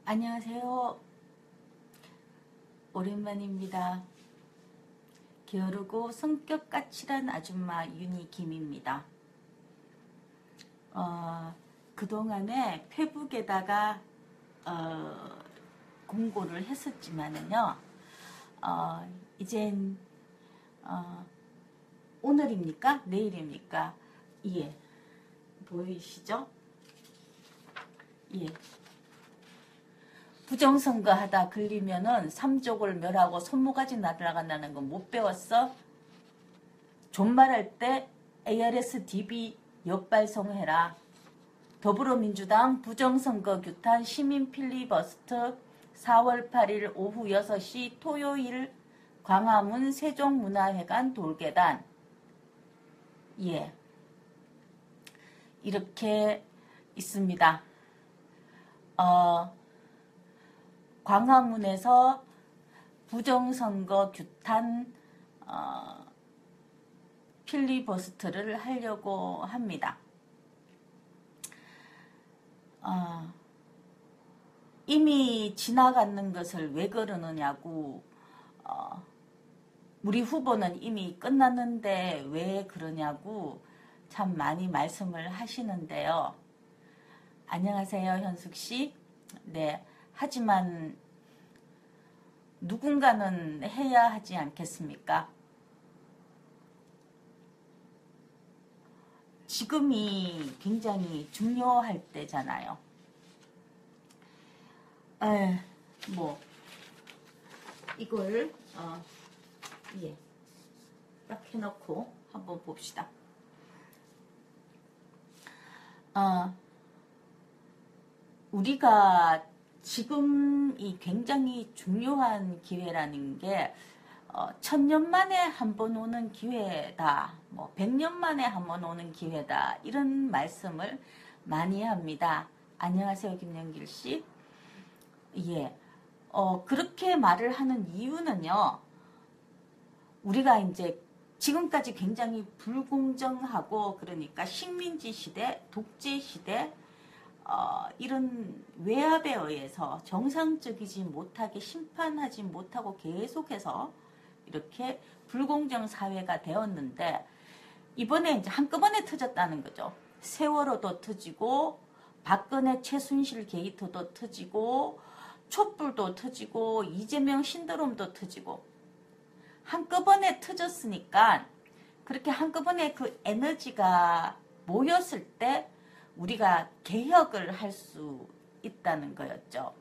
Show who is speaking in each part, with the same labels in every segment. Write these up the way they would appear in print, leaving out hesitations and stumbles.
Speaker 1: 안녕하세요. 오랜만입니다. 게으르고 성격 까칠한 아줌마 윤희김입니다. 그동안에 페북에다가 공고를 했었지만은요, 이젠 오늘입니까? 내일입니까? 예, 보이시죠? 예. 부정선거 하다 걸리면은 삼족을 멸하고 손모가지 날아간다는 거 못 배웠어? 존말할 때 ARS DB 역발송해라. 더불어민주당 부정선거 규탄 시민 필리버스터 4월 8일 오후 6시 토요일 광화문 세종문화회관 돌계단. 예. 이렇게 있습니다. 광화문에서 부정선거 규탄 필리버스터를 하려고 합니다. 이미 지나가는 것을 왜 그러느냐고, 우리 후보는 이미 끝났는데 왜 그러냐고 참 많이 말씀을 하시는데요. 안녕하세요, 현숙씨. 네. 하지만 누군가는 해야 하지 않겠습니까? 지금이 굉장히 중요할 때잖아요. 이걸 예, 딱 해놓고 한번 봅시다. 우리가 지금이 굉장히 중요한 기회라는 게 1000년 만에 한 번 오는 기회다, 100년 만에 한 번 오는 기회다, 이런 말씀을 많이 합니다. 안녕하세요, 김영길 씨. 예, 그렇게 말을 하는 이유는요, 우리가 이제 지금까지 굉장히 불공정하고, 그러니까 식민지 시대, 독재 시대, 이런 외압에 의해서 정상적이지 못하게, 심판하지 못하고 계속해서 이렇게 불공정 사회가 되었는데, 이번에 이제 한꺼번에 터졌다는 거죠. 세월호도 터지고, 박근혜 최순실 게이트도 터지고, 촛불도 터지고, 이재명 신드롬도 터지고, 한꺼번에 터졌으니까 그렇게 한꺼번에 그 에너지가 모였을 때 우리가 개혁을 할 수 있다는 거였죠.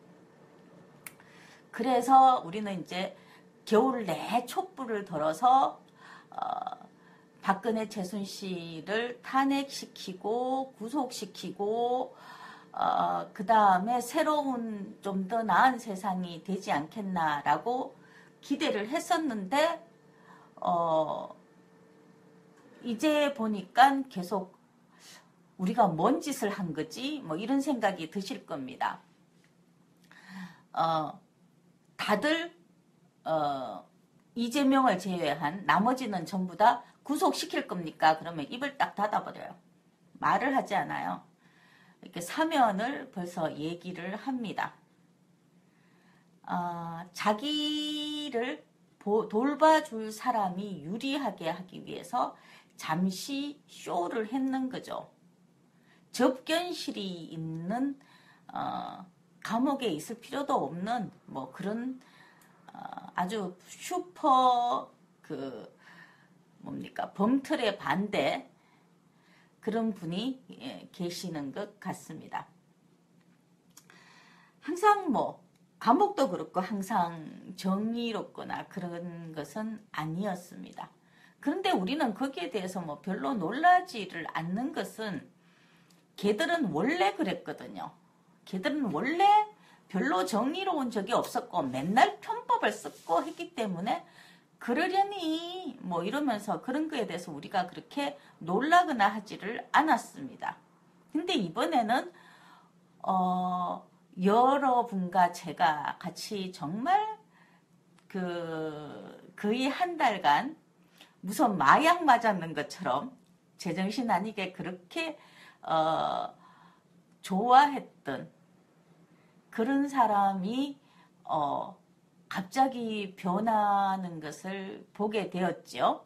Speaker 1: 그래서 우리는 이제 겨울 내 촛불을 들어서 박근혜 최순실을 탄핵시키고 구속시키고 그 다음에 새로운 좀 더 나은 세상이 되지 않겠나라고 기대를 했었는데 이제 보니까 계속 우리가 뭔 짓을 한 거지? 이런 생각이 드실 겁니다. 다들 이재명을 제외한 나머지는 전부 다 구속시킬 겁니까? 그러면 입을 딱 닫아버려요. 말을 하지 않아요. 이렇게 사면을 벌써 얘기를 합니다. 자기를 돌봐줄 사람이 유리하게 하기 위해서 잠시 쇼를 했는 거죠. 접견실이 있는 감옥에 있을 필요도 없는 그런 아주 슈퍼 범틀의 반대 그런 분이 계시는 것 같습니다. 항상 감옥도 그렇고 항상 정의롭거나 그런 것은 아니었습니다. 그런데 우리는 거기에 대해서 별로 놀라지를 않는 것은 걔들은 원래 그랬거든요. 걔들은 원래 별로 정의로운 적이 없었고 맨날 편법을 썼고 했기 때문에 그러려니 이러면서 그런 거에 대해서 우리가 그렇게 놀라거나 하지를 않았습니다. 근데 이번에는 여러분과 제가 같이 정말 거의 한 달간 무슨 마약 맞았는 것처럼 제정신 아니게 그렇게 좋아했던 그런 사람이 갑자기 변하는 것을 보게 되었죠.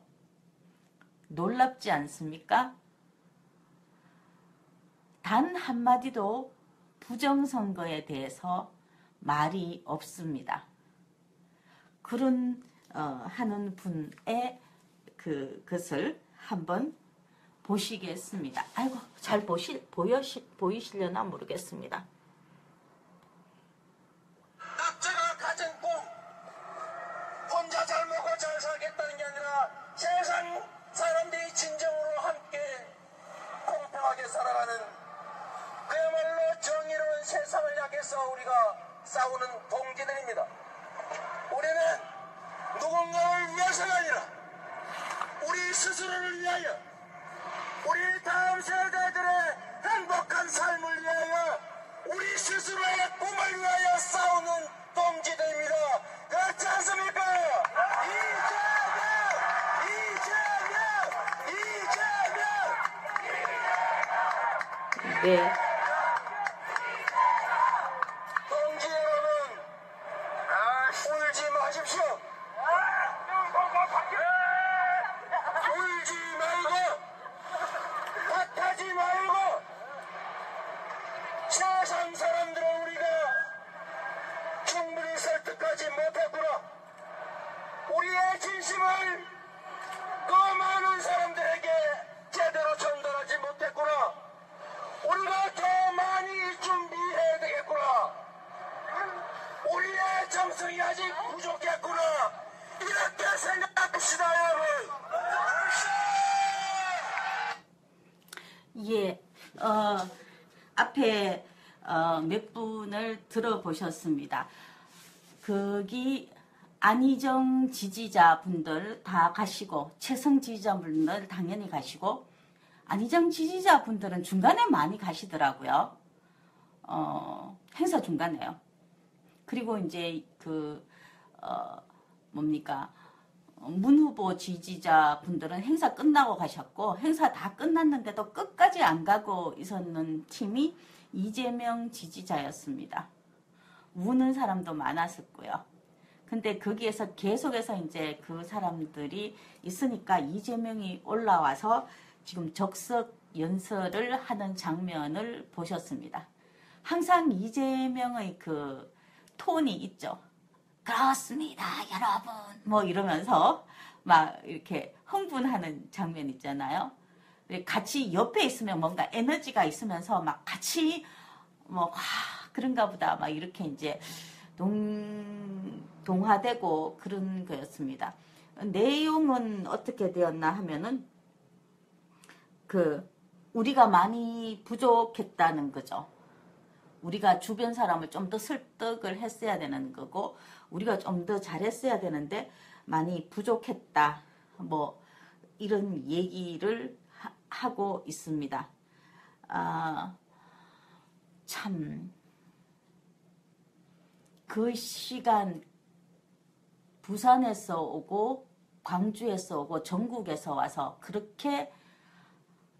Speaker 1: 놀랍지 않습니까? 단 한마디도 부정선거에 대해서 말이 없습니다. 그런 하는 분의 그것을 한번 보시겠습니다. 아이고, 잘 보이시려나 모르겠습니다.
Speaker 2: 각자가 가진 꿈, 혼자 잘 먹고 잘 살겠다는 게 아니라 세상 사람들이 진정으로 함께 공평하게 살아가는 그야말로 정의로운 세상을 향해서 우리가 싸우는 동지들입니다. 우리는 누군가를 위해서가 아니라 우리 스스로를 위하여, 우리 다음 세대들의 행복한 삶을 위하여, 우리 스스로의 꿈을 위하여 싸우는 동지들입니다. 그렇지 않습니까? 이재명!
Speaker 1: 네.
Speaker 2: 동지 여러분, 울지 마십시오. 울지 말고, 탓하지 말고, 세상 사람들을 우리가 충분히 설득하지 못했구나. 우리의 진심을 그 많은 사람들에게 제대로 전달하지 못했구나. 우리가 더 많이 준비해야 되겠구나. 우리의 정성이 아직 부족했구나. 이렇게 생각합시다, 여러분.
Speaker 1: 예, 앞에 몇 분을 들어보셨습니다. 거기 안희정 지지자분들 다 가시고, 최성 지지자분들 당연히 가시고, 안희정 지지자분들은 중간에 많이 가시더라고요. 행사 중간에요. 그리고 이제 문 후보 지지자분들은 행사 끝나고 가셨고, 행사 다 끝났는데도 끝까지 안 가고 있었는 팀이 이재명 지지자였습니다. 우는 사람도 많았었고요. 근데 거기에서 계속해서 이제 그 사람들이 있으니까 이재명이 올라와서 지금 적석 연설을 하는 장면을 보셨습니다. 항상 이재명의 그 톤이 있죠. 그렇습니다, 여러분. 뭐 이러면서 막 이렇게 흥분하는 장면 있잖아요. 같이 옆에 있으면 뭔가 에너지가 있으면서 막 같이 뭐 그런가 보다 막 이렇게 이제 동화되고 그런 거였습니다. 내용은 어떻게 되었나 하면은 우리가 많이 부족했다는 거죠. 우리가 주변 사람을 좀 더 설득을 했어야 되는 거고, 우리가 좀 더 잘했어야 되는데 많이 부족했다. 뭐 이런 얘기를 하고 있습니다. 참 그 시간 부산에서 오고 광주에서 오고 전국에서 와서 그렇게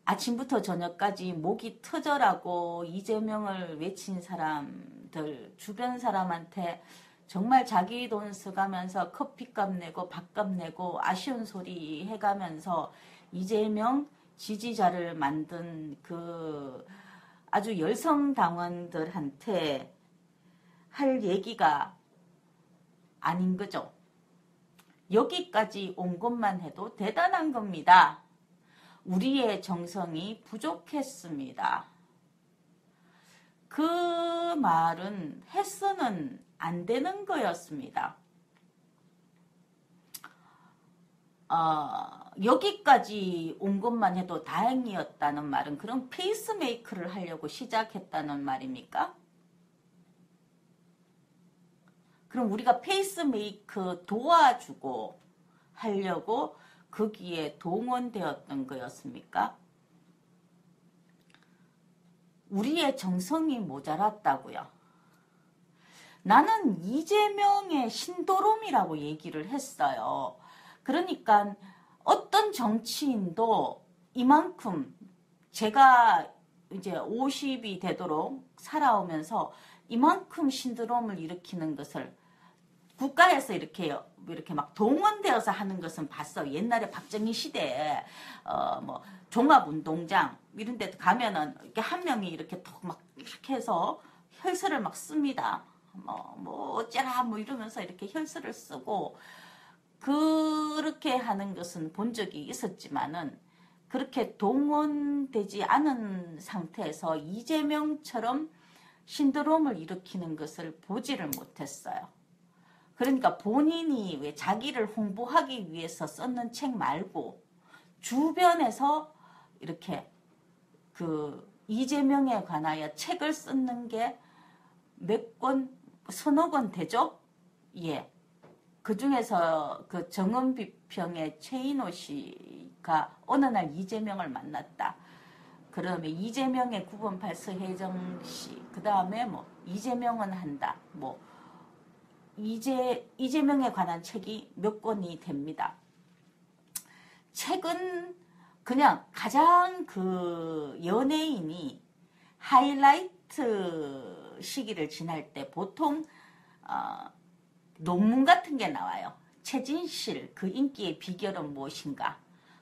Speaker 1: 아침부터 저녁까지 목이 터져라고 이재명을 외친 사람들, 주변 사람한테 정말 자기 돈 써가면서 커피값 내고 밥값 내고 아쉬운 소리 해가면서 이재명 지지자를 만든 그 아주 열성당원들한테 할 얘기가 아닌 거죠. 여기까지 온 것만 해도 대단한 겁니다. 우리의 정성이 부족했습니다. 그 말은 해서는 안 되는 거였습니다. 여기까지 온 것만 해도 다행이었다는 말은 그럼 페이스메이커를 하려고 시작했다는 말입니까? 그럼 우리가 페이스메이커 도와주고 하려고 거기에 동원되었던 거였습니까? 우리의 정성이 모자랐다고요. 나는 이재명의 신도롬이라고 얘기를 했어요. 그러니까 어떤 정치인도 이만큼 제가 이제 50이 되도록 살아오면서 이만큼 신드롬을 일으키는 것을 국가에서 이렇게 막 동원되어서 하는 것은 봤어. 옛날에 박정희 시대에 뭐 종합운동장 이런 데 가면은 이렇게 한 명이 이렇게 톡 막 이렇게 해서 혈서를 막 씁니다. 뭐 어쩌라 뭐 이러면서 이렇게 혈서를 쓰고 그렇게 하는 것은 본 적이 있었지만은 그렇게 동원되지 않은 상태에서 이재명처럼 신드롬을 일으키는 것을 보지를 못했어요. 그러니까 본인이 왜 자기를 홍보하기 위해서 썼는 책 말고 주변에서 이렇게 그 이재명에 관하여 책을 쓰는 게 몇 권, 서너 권 되죠? 예. 그 중에서 그 정은비평의 최인호 씨가 어느 날 이재명을 만났다. 그러면 이재명의 9번8 서혜정 씨, 그 다음에 뭐 이재명은 한다. 뭐 이재명에 관한 책이 몇 권이 됩니다. 책은 그냥 가장 그 연예인이 하이라이트 시기를 지날 때 보통 논문 같은 게 나와요. 최진실 그 인기의 비결은 무엇인가?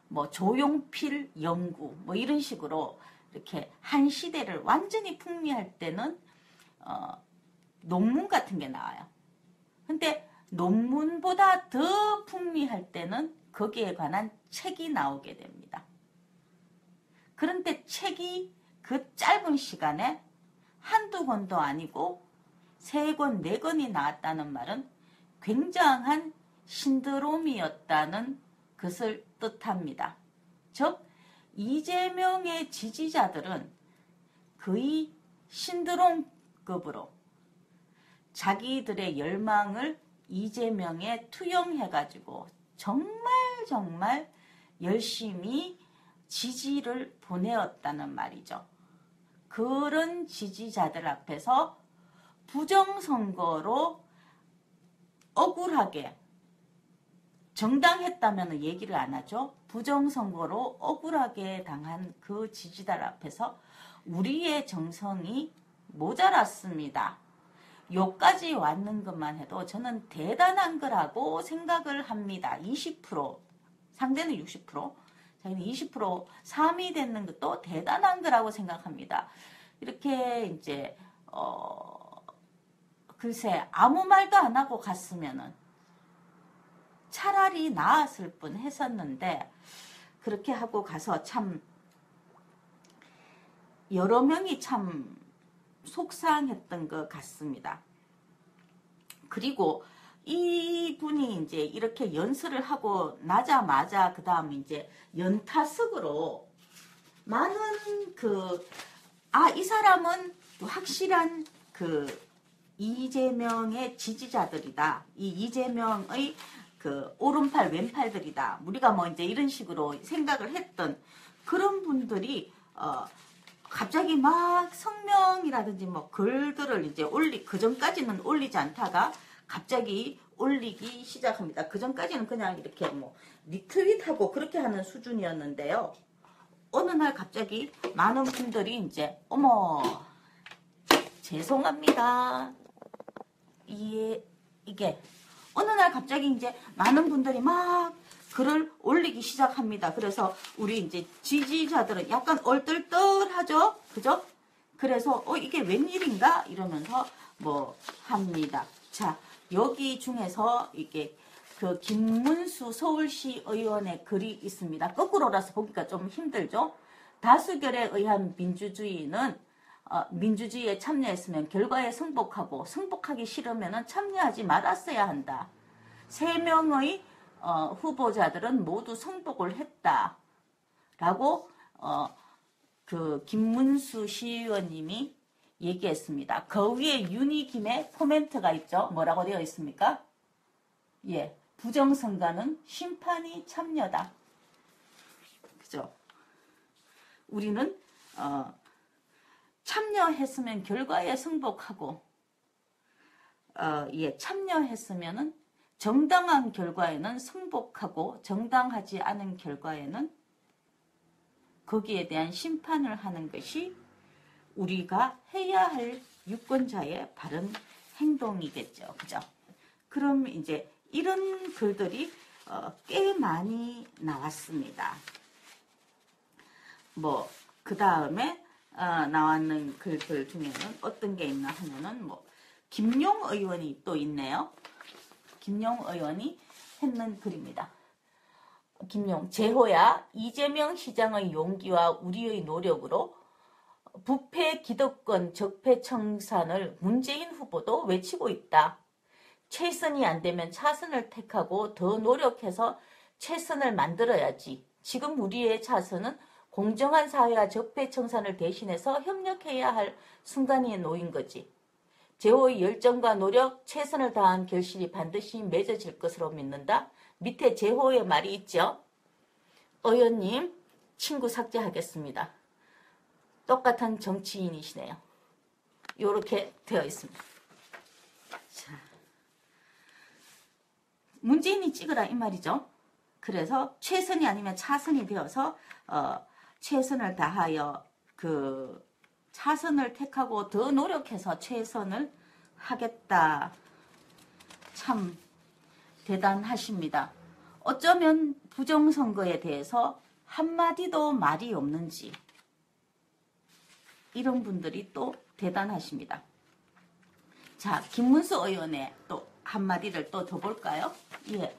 Speaker 1: 뭐 조용필 연구 뭐 이런 식으로 이렇게 한 시대를 완전히 풍미할 때는 논문 같은 게 나와요. 근데 논문보다 더 풍미할 때는 거기에 관한 책이 나오게 됩니다. 그런데 책이 그 짧은 시간에 한두 권도 아니고 3권, 4권이 나왔다는 말은 굉장한 신드롬이었다는 것을 뜻합니다. 즉 이재명의 지지자들은 거의 신드롬급으로 자기들의 열망을 이재명에 투영해가지고 정말 열심히 지지를 보내었다는 말이죠. 그런 지지자들 앞에서 부정선거로 억울하게 정당했다면 얘기를 안 하죠. 부정선거로 억울하게 당한 그 지지자들 앞에서 우리의 정성이 모자랐습니다. 요까지 왔는 것만 해도 저는 대단한 거라고 생각을 합니다. 20%, 상대는 60%, 자기는 20% 3위 되는 것도 대단한 거라고 생각합니다. 이렇게 이제 글쎄 아무 말도 안 하고 갔으면은 차라리 나았을 뻔 했었는데 그렇게 하고 가서 참 여러 명이 참 속상했던 것 같습니다. 그리고 이분이 이제 이렇게 연설을 하고 나자마자 그 다음 이제 연타석으로 많은 이 사람은 확실한 이재명의 지지자들이다. 이 이재명의 오른팔 왼팔들이다. 우리가 뭐 이제 이런 식으로 생각을 했던 그런 분들이 갑자기 막 성명이라든지 뭐 글들을 이제 그 전까지는 올리지 않다가 갑자기 올리기 시작합니다. 그 전까지는 그냥 이렇게 뭐 리트윗하고 그렇게 하는 수준이었는데요. 어느 날 갑자기 많은 분들이 이제 어머 죄송합니다. 이게 어느 날 갑자기 이제 많은 분들이 막 글을 올리기 시작합니다. 그래서 우리 이제 지지자들은 약간 얼떨떨하죠? 그죠? 그래서 이게 웬일인가? 이러면서 뭐 합니다. 자, 여기 중에서 이게 그 김문수 서울시 의원의 글이 있습니다. 거꾸로라서 보기가 좀 힘들죠? 다수결에 의한 민주주의에 참여했으면 결과에 승복하고 승복하기 싫으면 참여하지 말았어야 한다. 3명의 후보자들은 모두 승복을 했다. 라고 그 김문수 시의원님이 얘기했습니다. 그 위에 윤희김의 코멘트가 있죠. 뭐라고 되어 있습니까? 예, 부정선거는 심판이 참여다. 그죠? 우리는 참여했으면 결과에 승복하고 참여했으면은 정당한 결과에는 승복하고 정당하지 않은 결과에는 거기에 대한 심판을 하는 것이 우리가 해야 할 유권자의 바른 행동이겠죠. 그죠? 그럼 이제 이런 글들이 꽤 많이 나왔습니다. 뭐 그 다음에 나왔는 글들 중에는 어떤 게 있나 하면은 뭐 김용 의원이 또 있네요. 김용 의원이 했는 글입니다. 김용, 제호야 이재명 시장의 용기와 우리의 노력으로 부패 기득권 적폐 청산을 문재인 후보도 외치고 있다. 최선이 안 되면 차선을 택하고 더 노력해서 최선을 만들어야지. 지금 우리의 차선은 공정한 사회와 적폐 청산을 대신해서 협력해야 할 순간에 놓인 거지. 제호의 열정과 노력, 최선을 다한 결실이 반드시 맺어질 것으로 믿는다. 밑에 제호의 말이 있죠. 의원님, 친구 삭제하겠습니다. 똑같은 정치인이시네요. 이렇게 되어 있습니다. 자, 문재인이 찍으라 이 말이죠. 그래서 최선이 아니면 차선이 되어서 최선을 다하여 그 차선을 택하고 더 노력해서 최선을 하겠다. 참 대단하십니다. 어쩌면 부정선거에 대해서 한마디도 말이 없는지 이런 분들이 또 대단하십니다. 자, 김문수 의원의 또 한마디를 또 더 볼까요? 예.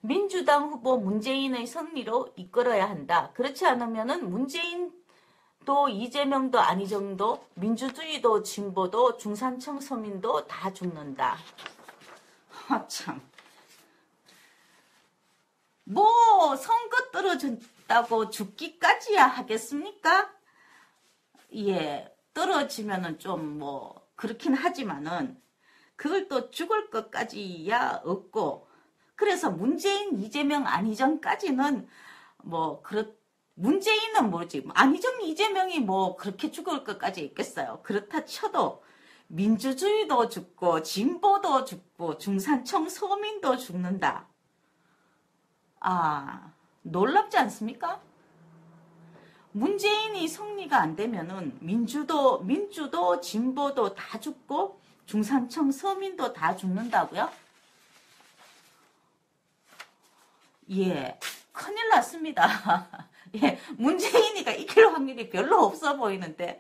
Speaker 1: 민주당 후보 문재인의 승리로 이끌어야 한다. 그렇지 않으면은 문재인도 이재명도 안희정도 민주주의도 진보도 중산층 서민도 다 죽는다. 참. 뭐 선거 떨어졌다고 죽기까지야 하겠습니까? 예, 떨어지면은 좀 뭐 그렇긴 하지만은 그걸 또 죽을 것까지야 없고, 그래서 문재인, 이재명, 안희정까지는 뭐 문재인은 뭐지, 안희정, 이재명이 뭐 그렇게 죽을 것까지 있겠어요. 그렇다 쳐도 민주주의도 죽고 진보도 죽고 중산층 서민도 죽는다. 아, 놀랍지 않습니까? 문재인이 승리가 안 되면은 민주도 진보도 다 죽고 중산층 서민도 다 죽는다고요? 예, 큰일 났습니다. 예, 문재인이가 이길 확률이 별로 없어 보이는데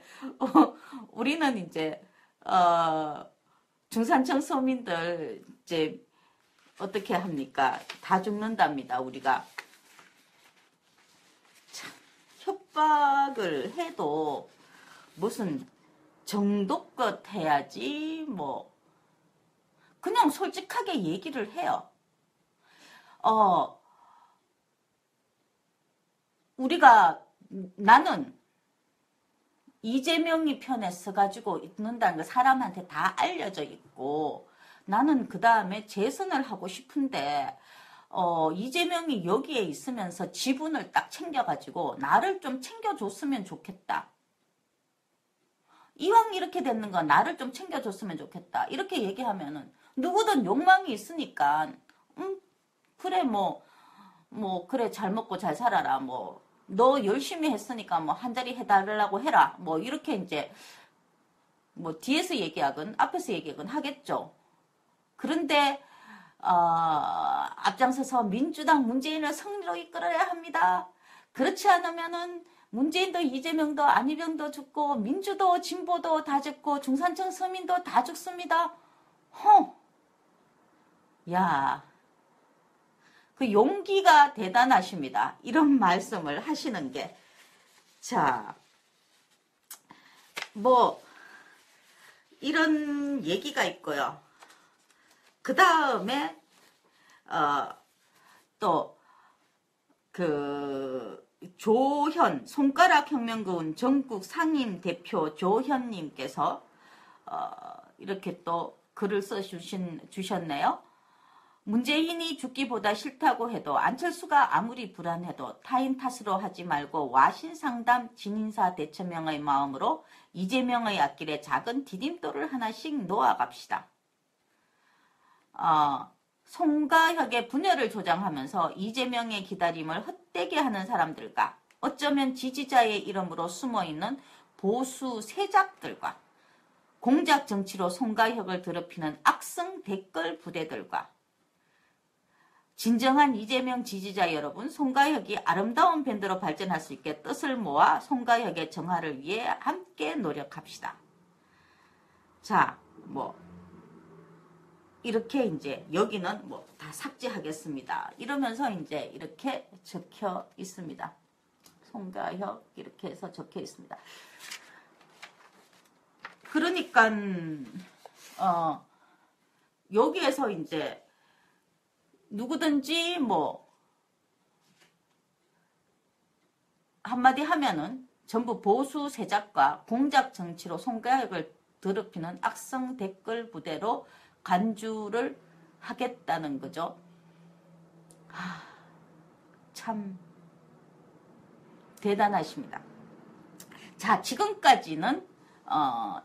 Speaker 1: 우리는 이제 중산층 서민들 이제 어떻게 합니까? 다 죽는답니다. 우리가. 참, 협박을 해도 무슨 정도껏 해야지 뭐 그냥 솔직하게 얘기를 해요. 나는 이재명이 편에 서가지고 있는다는 거 사람한테 다 알려져 있고, 나는 그 다음에 재선을 하고 싶은데 이재명이 여기에 있으면서 지분을 딱 챙겨가지고 나를 좀 챙겨줬으면 좋겠다. 이왕 이렇게 됐는 거 나를 좀 챙겨줬으면 좋겠다. 이렇게 얘기하면은 누구든 욕망이 있으니까 그래 그래 잘 먹고 잘 살아라. 뭐 너 열심히 했으니까 뭐 한 자리 해달라고 해라. 뭐 이렇게 이제 뭐 뒤에서 얘기하건 앞에서 얘기하건 하겠죠. 그런데 앞장서서 민주당 문재인을 승리로 이끌어야 합니다. 그렇지 않으면은 문재인도 이재명도 안희정도 죽고 민주도 진보도 다 죽고 중산층 서민도 다 죽습니다. 야, 그 용기가 대단하십니다. 이런 말씀을 하시는 게. 자, 뭐 이런 얘기가 있고요. 그 다음에 또 그 조현 손가락 혁명군 전국 상임 대표 조현님께서 이렇게 또 글을 주셨네요. 문재인이 죽기보다 싫다고 해도 안철수가 아무리 불안해도 타인 탓으로 하지 말고 와신상담 진인사 대처명의 마음으로 이재명의 앞길에 작은 디딤돌을 하나씩 놓아갑시다. 송가혁의 분열을 조장하면서 이재명의 기다림을 헛되게 하는 사람들과 어쩌면 지지자의 이름으로 숨어있는 보수 세작들과 공작 정치로 송가혁을 더럽히는 악성 댓글 부대들과 진정한 이재명 지지자 여러분, 송가혁이 아름다운 밴드로 발전할 수 있게 뜻을 모아 송가혁의 정화를 위해 함께 노력합시다. 자, 이렇게 이제 여기는 다 삭제하겠습니다. 이러면서 이제 이렇게 적혀 있습니다. 송가혁 이렇게 해서 적혀 있습니다. 그러니까 여기에서 이제 누구든지 한마디 하면은 전부 보수 세작과 공작 정치로 송가혁을 더럽히는 악성 댓글 부대로 간주를 하겠다는 거죠. 참 대단하십니다. 자, 지금까지는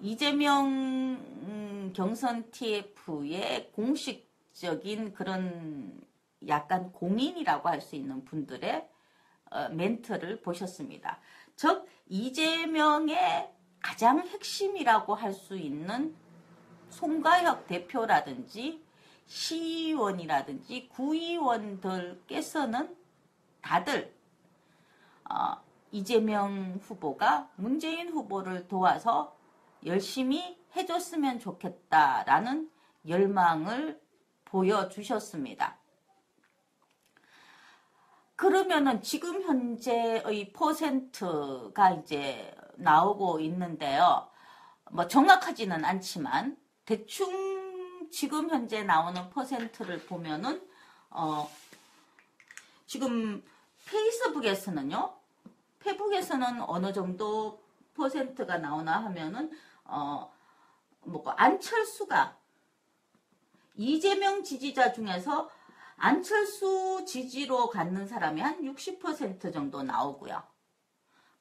Speaker 1: 이재명 경선 TF의 공식적인 그런 약간 공인이라고 할 수 있는 분들의 멘트를 보셨습니다. 즉 이재명의 가장 핵심이라고 할 수 있는 송가혁 대표라든지 시의원이라든지 구의원들께서는 다들 이재명 후보가 문재인 후보를 도와서 열심히 해줬으면 좋겠다라는 열망을 보여주셨습니다. 그러면은 지금 현재의 퍼센트가 이제 나오고 있는데요. 정확하지는 않지만 대충 지금 현재 나오는 퍼센트를 보면은 지금 페이스북에서는요. 페북에서는 어느 정도 퍼센트가 나오나 하면은 안철수가 이재명 지지자 중에서 안철수 지지로 갖는 사람이 한 60% 정도 나오고요.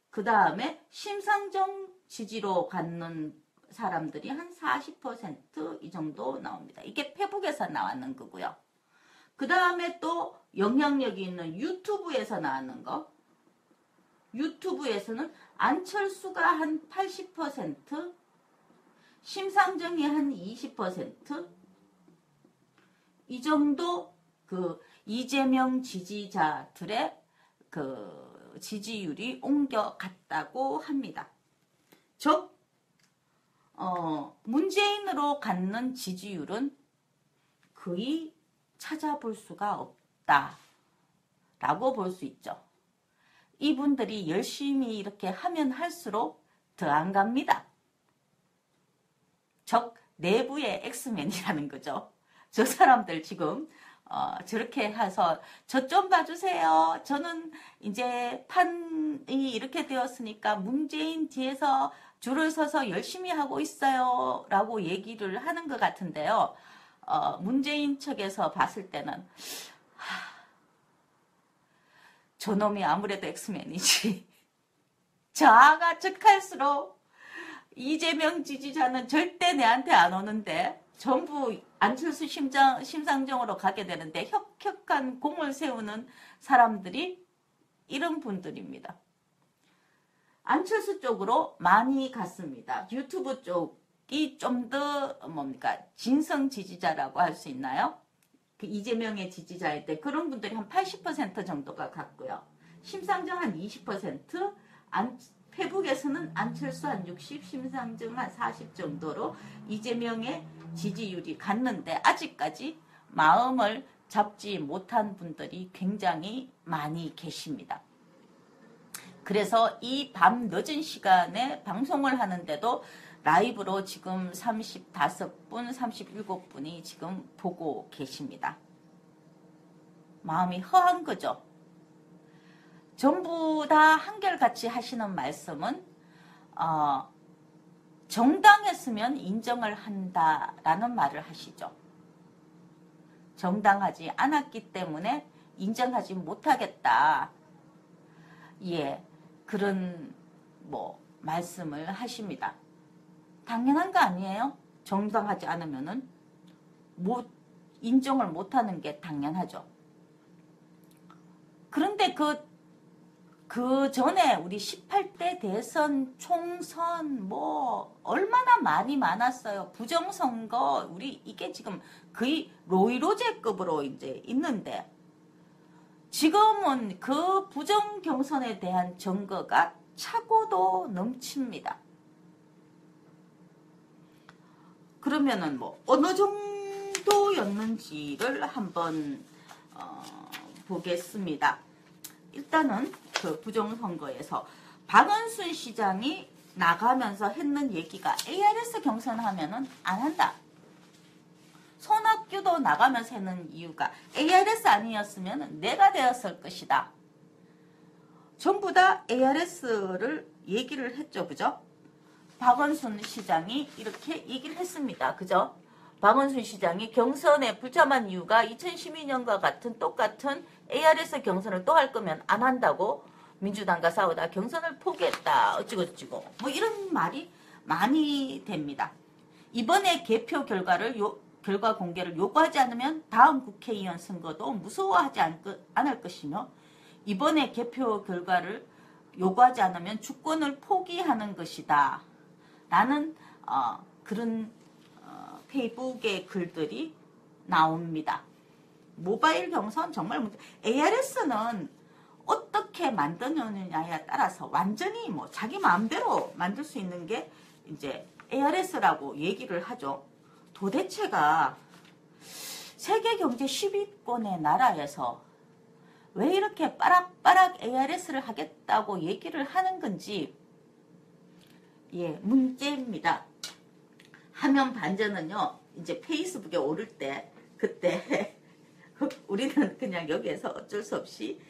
Speaker 1: 그 다음에 심상정 지지로 갖는 사람들이 한 40% 정도 나옵니다. 이게 페북에서 나왔는 거고요. 그 다음에 또 영향력이 있는 유튜브에서 나왔는 거. 유튜브에서는 안철수가 한 80%, 심상정이 한 20%, 이 정도 그 이재명 지지자들의 그 지지율이 옮겨갔다고 합니다. 즉, 문재인으로 갖는 지지율은 거의 찾아볼 수가 없다라고 볼 수 있죠. 이분들이 열심히 이렇게 하면 할수록 더 안 갑니다. 즉 내부의 엑스맨이라는 거죠. 저 사람들 지금 저렇게 해서 저 좀 봐주세요. 저는 이제 판이 이렇게 되었으니까 문재인 뒤에서 줄을 서서 열심히 하고 있어요. 라고 얘기를 하는 것 같은데요. 문재인 측에서 봤을 때는 저놈이 아무래도 엑스맨이지. 자아가 즉할수록 이재명 지지자는 절대 내한테 안 오는데 전부 안철수 심상정으로 가게 되는데 혁혁한 공을 세우는 사람들이 이런 분들입니다. 안철수 쪽으로 많이 갔습니다. 유튜브 쪽이 좀 더 진성 지지자라고 할 수 있나요? 그 이재명의 지지자일 때 그런 분들이 한 80% 정도가 갔고요. 심상정 한 20%, 페북에서는 안철수 한 60, 심상정 한 40 정도로 이재명의 지지율이 갔는데 아직까지 마음을 잡지 못한 분들이 굉장히 많이 계십니다. 그래서 이 밤 늦은 시간에 방송을 하는데도 라이브로 지금 35분, 37분이 지금 보고 계십니다. 마음이 허한 거죠. 전부 다 한결같이 하시는 말씀은 정당했으면 인정을 한다라는 말을 하시죠. 정당하지 않았기 때문에 인정하지 못하겠다. 예, 그런 말씀을 하십니다. 당연한 거 아니에요? 정당하지 않으면은 인정을 못하는 게 당연하죠. 그런데 그 그 전에 우리 18대 대선, 총선 뭐 얼마나 많이 많았어요. 부정선거 우리 이게 지금 거의 로이로제급으로 이제 있는데 지금은 그 부정 경선에 대한 증거가 차고도 넘칩니다. 그러면은 뭐 어느 정도였는지를 한번 보겠습니다. 일단은 그 부정선거에서 박원순 시장이 나가면서 했는 얘기가 ARS 경선하면은 안 한다. 손학규도 나가면서 했는 이유가 ARS 아니었으면 내가 되었을 것이다. 전부 다 ARS를 얘기를 했죠. 그죠? 박원순 시장이 이렇게 얘기를 했습니다. 그죠? 박원순 시장이 경선에 불참한 이유가 2012년과 같은 똑같은 ARS 경선을 또 할 거면 안 한다고 민주당과 싸우다 경선을 포기했다. 어찌고저찌고 뭐 이런 말이 많이 됩니다. 이번에 개표 결과 공개를 요구하지 않으면 다음 국회의원 선거도 무서워하지 않을 것이며 이번에 개표 결과를 요구하지 않으면 주권을 포기하는 것이다. 라는 그런 페이북의 글들이 나옵니다. 모바일 경선 정말 문제. ARS는 어떻게 만드느냐에 따라서 완전히 뭐 자기 마음대로 만들 수 있는 게 이제 ARS라고 얘기를 하죠. 도대체가 세계 경제 10위권의 나라에서 왜 이렇게 빠락빠락 ARS를 하겠다고 얘기를 하는 건지 예, 문제입니다. 화면 반전은요, 이제 페이스북에 오를 때, 그때, 우리는 그냥 여기에서 어쩔 수 없이,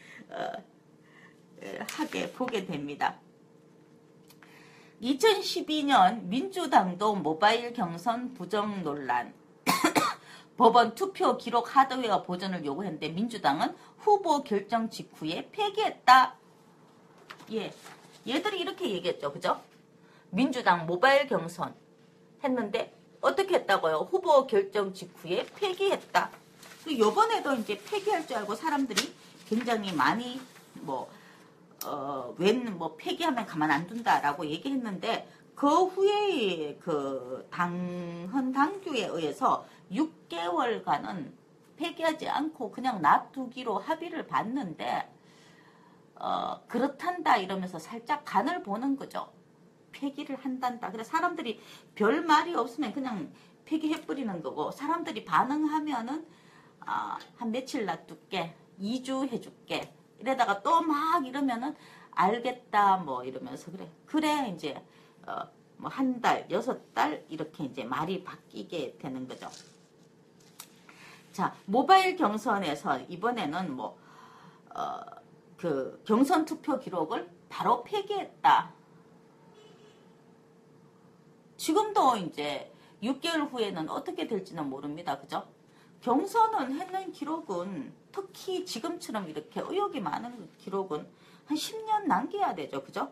Speaker 1: 보게 됩니다. 2012년 민주당도 모바일 경선 부정 논란, 법원 투표 기록 하드웨어 보존을 요구했는데 민주당은 후보 결정 직후에 폐기했다. 예, 얘들이 이렇게 얘기했죠. 그죠? 민주당 모바일 경선 했는데 어떻게 했다고요? 후보 결정 직후에 폐기했다. 요번에도 이제 폐기할 줄 알고 사람들이 굉장히 많이 웬 폐기하면 가만 안 둔다라고 얘기했는데 그 후에 그 당헌당규에 의해서 6개월간은 폐기하지 않고 그냥 놔두기로 합의를 봤는데 그렇단다 이러면서 살짝 간을 보는 거죠. 폐기를 한단다. 그래서 사람들이 별 말이 없으면 그냥 폐기해버리는 거고 사람들이 반응하면은 한 며칠 놔둘게 2주 해줄게 이러다가 또 막 이러면은 알겠다 뭐 이러면서 그래 이제 뭐 한 달, 6달 이렇게 이제 말이 바뀌게 되는 거죠. 자, 모바일 경선에서 이번에는 그 경선 투표 기록을 바로 폐기했다. 지금도 이제 6개월 후에는 어떻게 될지는 모릅니다. 그죠? 경선은 했는 기록은 특히 지금처럼 이렇게 의혹이 많은 기록은 한 10년 남겨야 되죠. 그죠?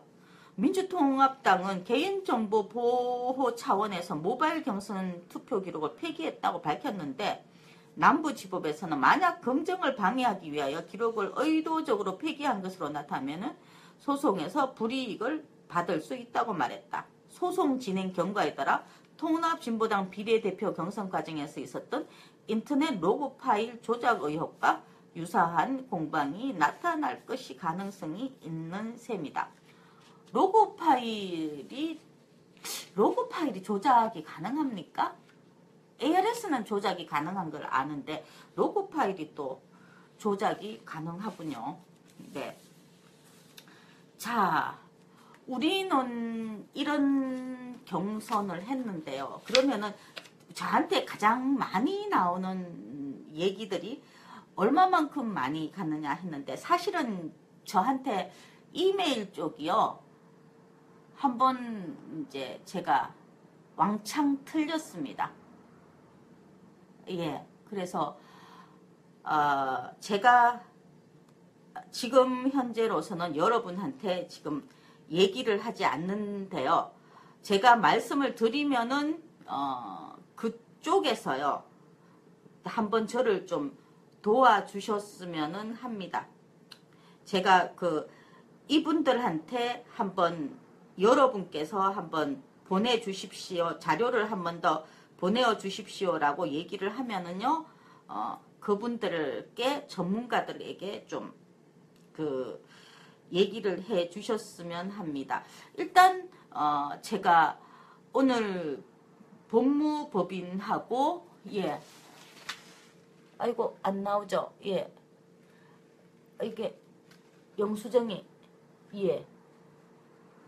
Speaker 1: 민주통합당은 개인정보 보호 차원에서 모바일 경선 투표 기록을 폐기했다고 밝혔는데 남부지법에서는 만약 검증을 방해하기 위하여 기록을 의도적으로 폐기한 것으로 나타나면 소송에서 불이익을 받을 수 있다고 말했다. 소송 진행 경과에 따라 통합진보당 비례대표 경선 과정에서 있었던 인터넷 로그 파일 조작 의혹과 유사한 공방이 나타날 것이 가능성이 있는 셈이다. 로그 파일이 조작이 가능합니까? ARS는 조작이 가능한 걸 아는데 로그 파일이 또 조작이 가능하군요. 네. 자, 우리는 이런 경선을 했는데요. 그러면은 저한테 가장 많이 나오는 얘기들이 얼마만큼 많이 갔느냐 했는데 사실은 저한테 이메일 쪽이요. 한번 이제 제가 왕창 틀렸습니다. 예, 그래서 제가 지금 현재로서는 여러분한테 지금 얘기를 하지 않는데요. 제가 말씀을 드리면은 그쪽에서요. 한번 저를 좀 도와주셨으면은 합니다. 제가 그 이분들한테 한번 여러분께서 한번 보내주십시오. 자료를 한 번 더 보내주십시오라고 얘기를 하면은요, 그분들께 전문가들에게 좀 그 얘기를 해 주셨으면 합니다. 일단 제가 오늘 법무법인하고 예, 아이고 안 나오죠. 예, 이게 영수증이 예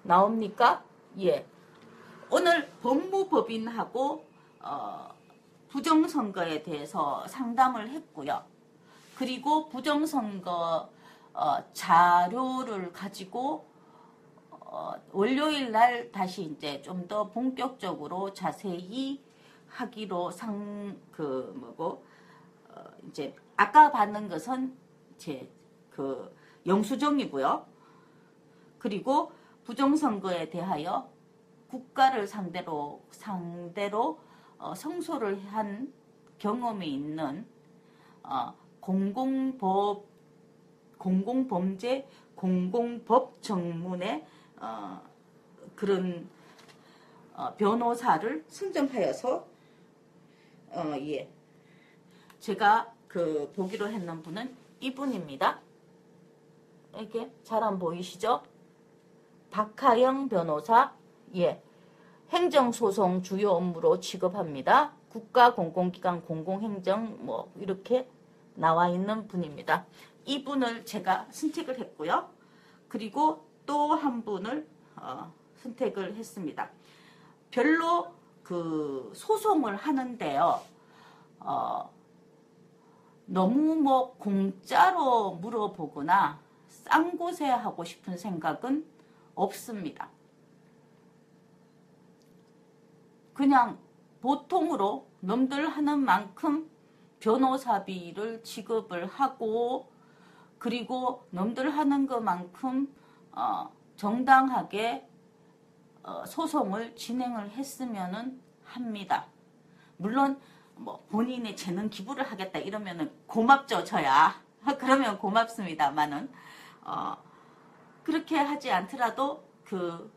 Speaker 1: 나옵니까? 예, 오늘 법무법인하고 부정선거에 대해서 상담을 했고요. 그리고 부정선거 자료를 가지고 월요일 날 다시 이제 좀 더 본격적으로 자세히 하기로 이제 아까 받는 것은 제 그 영수증이고요. 그리고 부정선거에 대하여 국가를 상대로 성소를 한 경험이 있는 공공범죄 공공법 전문의 그런 변호사를 선정하여서 예, 제가 그 보기로 했는 분은 이분입니다. 이게 잘 안 보이시죠? 박하영 변호사. 예, 행정소송 주요 업무로 취급합니다. 국가 공공기관 공공행정 뭐 이렇게 나와 있는 분입니다. 이분을 제가 선택을 했고요. 그리고 또 한 분을 선택을 했습니다. 별로 그 소송을 하는데요. 너무 뭐 공짜로 물어보거나 쌍고세 하고 싶은 생각은 없습니다. 그냥 보통으로 남들 하는 만큼 변호사비를 지급을 하고 그리고 남들 하는 것만큼 정당하게 소송을 진행을 했으면 합니다. 물론 뭐 본인의 재능 기부를 하겠다 이러면은 고맙죠, 저야. 그러면 고맙습니다만은 그렇게 하지 않더라도 그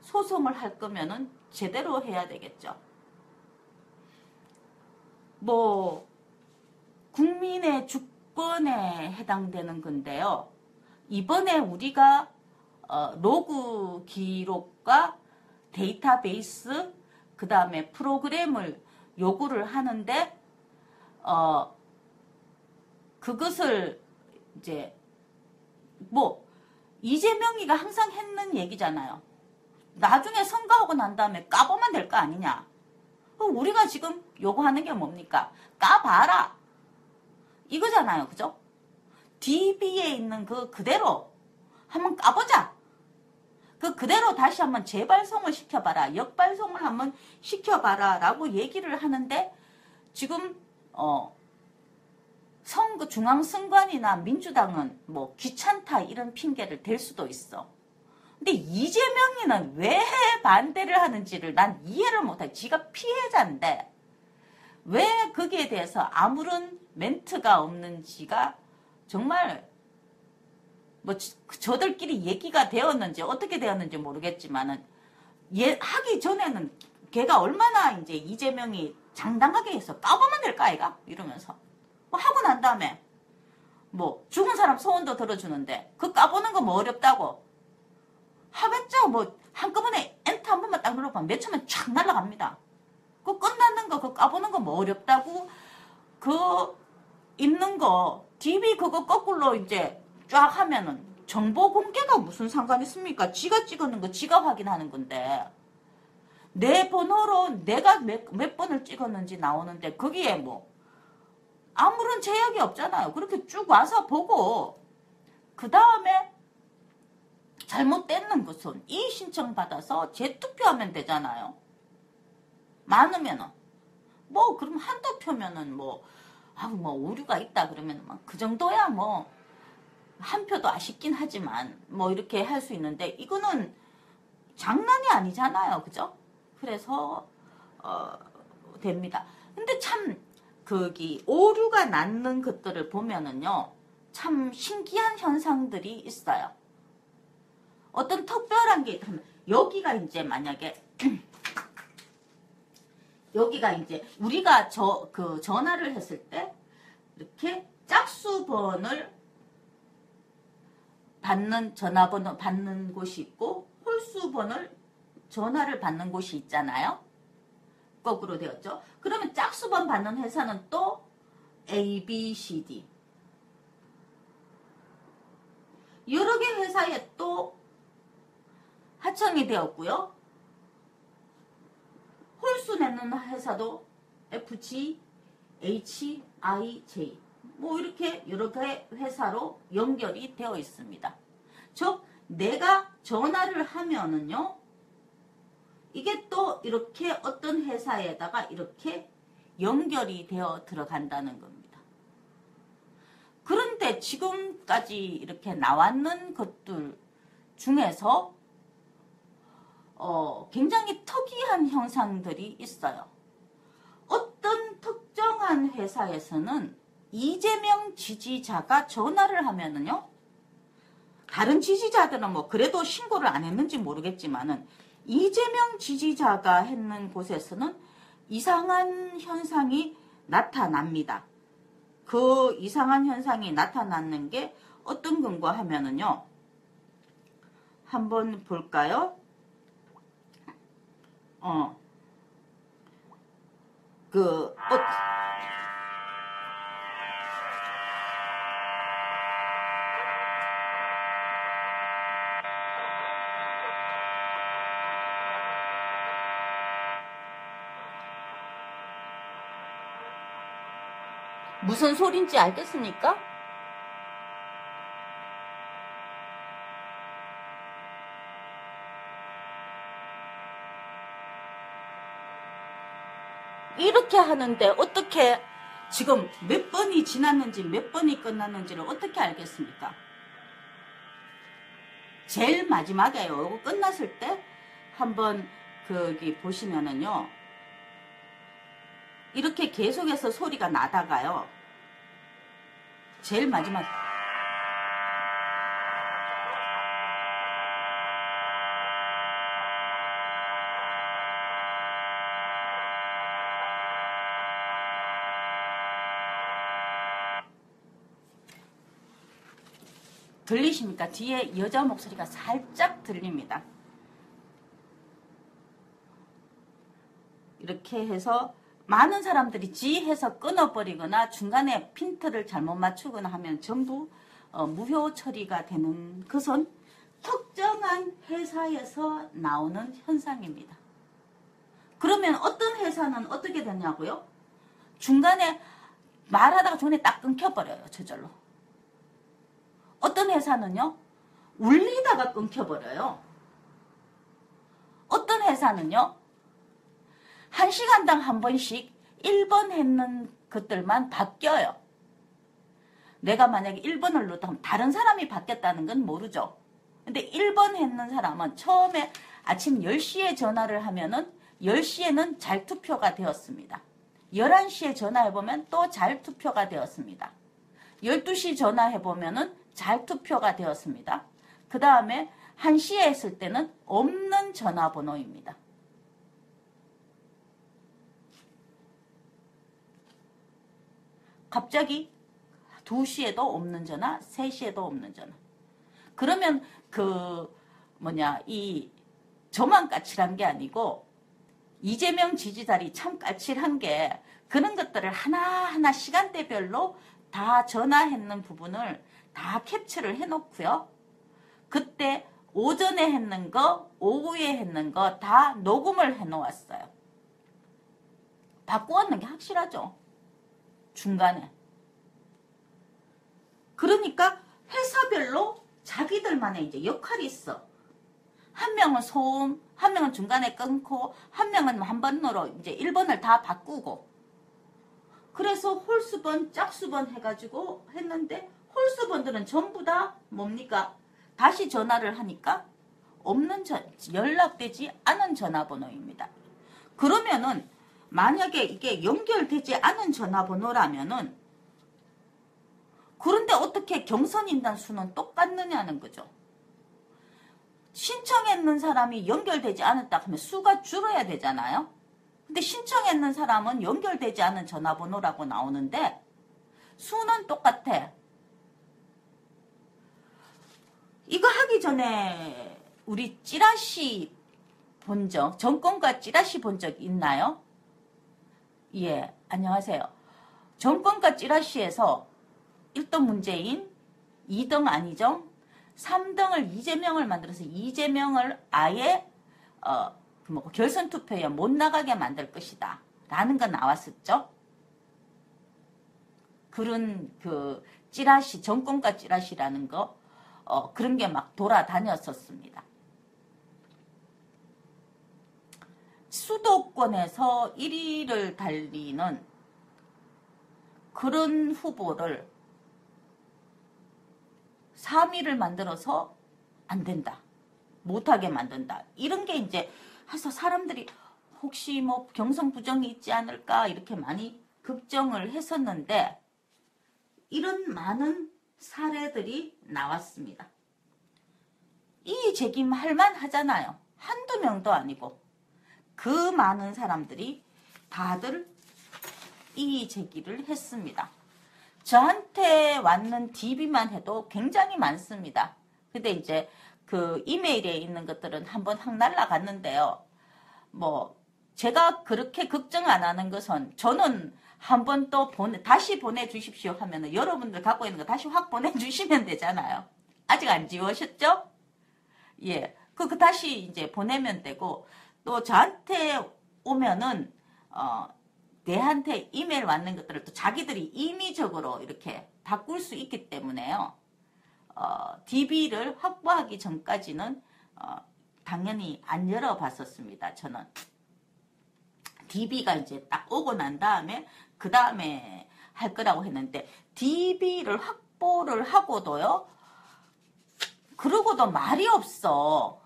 Speaker 1: 소송을 할 거면은 제대로 해야 되겠죠. 뭐 국민의 주권에 해당되는 건데요. 이번에 우리가 로그 기록과 데이터베이스 그 다음에 프로그램을 요구를 하는데 그것을 이제 뭐 이재명이가 항상 했는 얘기잖아요. 나중에 선거하고 난 다음에 까보면 될 거 아니냐. 우리가 지금 요구하는 게 뭡니까? 까봐라. 이거잖아요. 그죠? DB에 있는 그 그대로 한번 까보자. 그 그대로 다시 한번 재발송을 시켜봐라. 역발송을 한번 시켜봐라. 라고 얘기를 하는데 지금 선거 중앙선관위나 민주당은 뭐 귀찮다 이런 핑계를 댈 수도 있어. 근데 이재명이는 왜 반대를 하는지를 난 이해를 못해. 지가 피해자인데 왜 거기에 대해서 아무런 멘트가 없는지가 정말 뭐 저들끼리 얘기가 되었는지 어떻게 되었는지 모르겠지만은 하기 전에는 걔가 얼마나 이제 이재명이 장당하게 해서 까보면 될까 아이가 이러면서 뭐 하고 난 다음에 뭐 죽은 사람 소원도 들어주는데 그 까보는 거 뭐 어렵다고 하겠죠. 뭐 한꺼번에 엔터 한 번만 딱 눌러보면 몇 초면 촥 날아갑니다. 그 끝나는 거 그 까보는 거 뭐 어렵다고 그 있는 거 DB 그거 거꾸로 이제 쫙 하면은 정보 공개가 무슨 상관이 있습니까? 지가 찍었는 거 지가 확인하는 건데 내 번호로 내가 몇 번을 찍었는지 나오는데 거기에 뭐 아무런 제약이 없잖아요. 그렇게 쭉 와서 보고 그 다음에 잘못됐는 것은 이의 신청 받아서 재투표하면 되잖아요. 많으면은 뭐 그럼 한두 표면은 뭐 오류가 있다 그러면 그 정도야 뭐 한 표도 아쉽긴 하지만 뭐 이렇게 할 수 있는데 이거는 장난이 아니잖아요. 그죠? 그래서 됩니다. 근데 참 거기 오류가 났는 것들을 보면은요 참 신기한 현상들이 있어요. 어떤 특별한 게 있다면 여기가 이제 만약에 여기가 이제 우리가 전화를 했을 때 이렇게 짝수번을 받는 전화번호 받는 곳이 있고 홀수번을 전화를 받는 곳이 있잖아요. 거꾸로 되었죠. 그러면 짝수번 받는 회사는 또 A, B, C, D 여러 개 회사에 또 하청이 되었고요. 홀수 내는 회사도 F, G, H, I, J 뭐 이렇게 여러 개 회사로 연결이 되어 있습니다. 즉 내가 전화를 하면은요. 이게 또 이렇게 어떤 회사에다가 이렇게 연결이 되어 들어간다는 겁니다. 그런데 지금까지 이렇게 나왔는 것들 중에서 굉장히 특이한 현상들이 있어요. 어떤 특정한 회사에서는 이재명 지지자가 전화를 하면은요. 다른 지지자들은 뭐 그래도 신고를 안 했는지 모르겠지만은 이재명 지지자가 했는 곳에서는 이상한 현상이 나타납니다. 그 이상한 현상이 나타나는 게 어떤 건가 하면은요. 한번 볼까요? 무슨 소린지 알겠습니까? 이렇게 하는데 어떻게 지금 몇 번이 지났는지 몇 번이 끝났는지를 어떻게 알겠습니까? 제일 마지막에요. 끝났을 때 한번 거기 보시면은요. 이렇게 계속해서 소리가 나다가요. 제일 마지막 들리십니까? 뒤에 여자 목소리가 살짝 들립니다. 이렇게 해서 많은 사람들이 지해서 끊어버리거나 중간에 핀트를 잘못 맞추거나 하면 전부 무효 처리가 되는 것은 특정한 회사에서 나오는 현상입니다. 그러면 어떤 회사는 어떻게 되냐고요? 중간에 말하다가 중간에 딱 끊겨버려요. 저절로. 어떤 회사는요. 울리다가 끊겨버려요. 어떤 회사는요. 1시간당 한 번씩 1번 했는 것들만 바뀌어요. 내가 만약에 1번을 눌렀다면 다른 사람이 바뀌었다는 건 모르죠. 근데 1번 했는 사람은 처음에 아침 10시에 전화를 하면은 10시에는 잘 투표가 되었습니다. 11시에 전화해보면 또 잘 투표가 되었습니다. 12시 전화해보면은 잘 투표가 되었습니다. 그 다음에 1시에 했을 때는 없는 전화번호입니다. 갑자기 2시에도 없는 전화, 3시에도 없는 전화. 그러면 이 저만 까칠한 게 아니고 이재명 지지자들이 참 까칠한 게 그런 것들을 하나하나 시간대별로 다 전화했는 부분을 다 캡처를 해놓고요. 그때 오전에 했는 거, 오후에 했는 거 다 녹음을 해놓았어요. 바꾸었는 게 확실하죠. 중간에. 그러니까 회사별로 자기들만의 이제 역할이 있어. 한 명은 소음, 한 명은 중간에 끊고, 한 명은 한 번으로 이제 1번을 다 바꾸고. 그래서 홀수번, 짝수번 해가지고 했는데, 홀수번들은 전부 다 뭡니까? 다시 전화를 하니까 연락되지 않은 전화번호입니다. 그러면은 만약에 이게 연결되지 않은 전화번호라면은 그런데 어떻게 경선인단 수는 똑같느냐는 거죠. 신청했는 사람이 연결되지 않았다 하면 수가 줄어야 되잖아요. 근데 신청했는 사람은 연결되지 않은 전화번호라고 나오는데 수는 똑같아. 이거 하기 전에 우리 찌라시 본 적, 정권과 찌라시 본 적 있나요? 예, 안녕하세요. 정권과 찌라시에서 1등 문재인, 2등 안희정, 3등을 이재명을 만들어서 이재명을 아예 결선 투표에 못 나가게 만들 것이다 라는 거 나왔었죠. 그런 그 찌라시, 정권과 찌라시라는 거 그런 게 막 돌아다녔었습니다. 수도권에서 1위를 달리는 그런 후보를 3위를 만들어서 안 된다. 못하게 만든다. 이런 게 이제 해서 사람들이 혹시 뭐 경선 부정이 있지 않을까 이렇게 많이 걱정을 했었는데 이런 많은 사례들이 나왔습니다. 이의 제기할 만하잖아요. 한두 명도 아니고 그 많은 사람들이 다들 이의 제기를 했습니다. 저한테 왔는 DB만 해도 굉장히 많습니다. 근데 이제 그 이메일에 있는 것들은 한번 확 날라갔는데요. 뭐 제가 그렇게 걱정 안 하는 것은 저는 한번 또 다시 보내주십시오 하면은 여러분들 갖고 있는 거 다시 확 보내주시면 되잖아요. 아직 안 지우셨죠? 예, 그거 다시 이제 보내면 되고 또 저한테 오면은 내한테 이메일 왔는 것들을 또 자기들이 임의적으로 이렇게 바꿀 수 있기 때문에요. DB를 확보하기 전까지는 당연히 안 열어봤었습니다. 저는 DB가 이제 딱 오고 난 다음에 그 다음에 할 거라고 했는데 DB를 확보를 하고도요. 그러고도 말이 없어.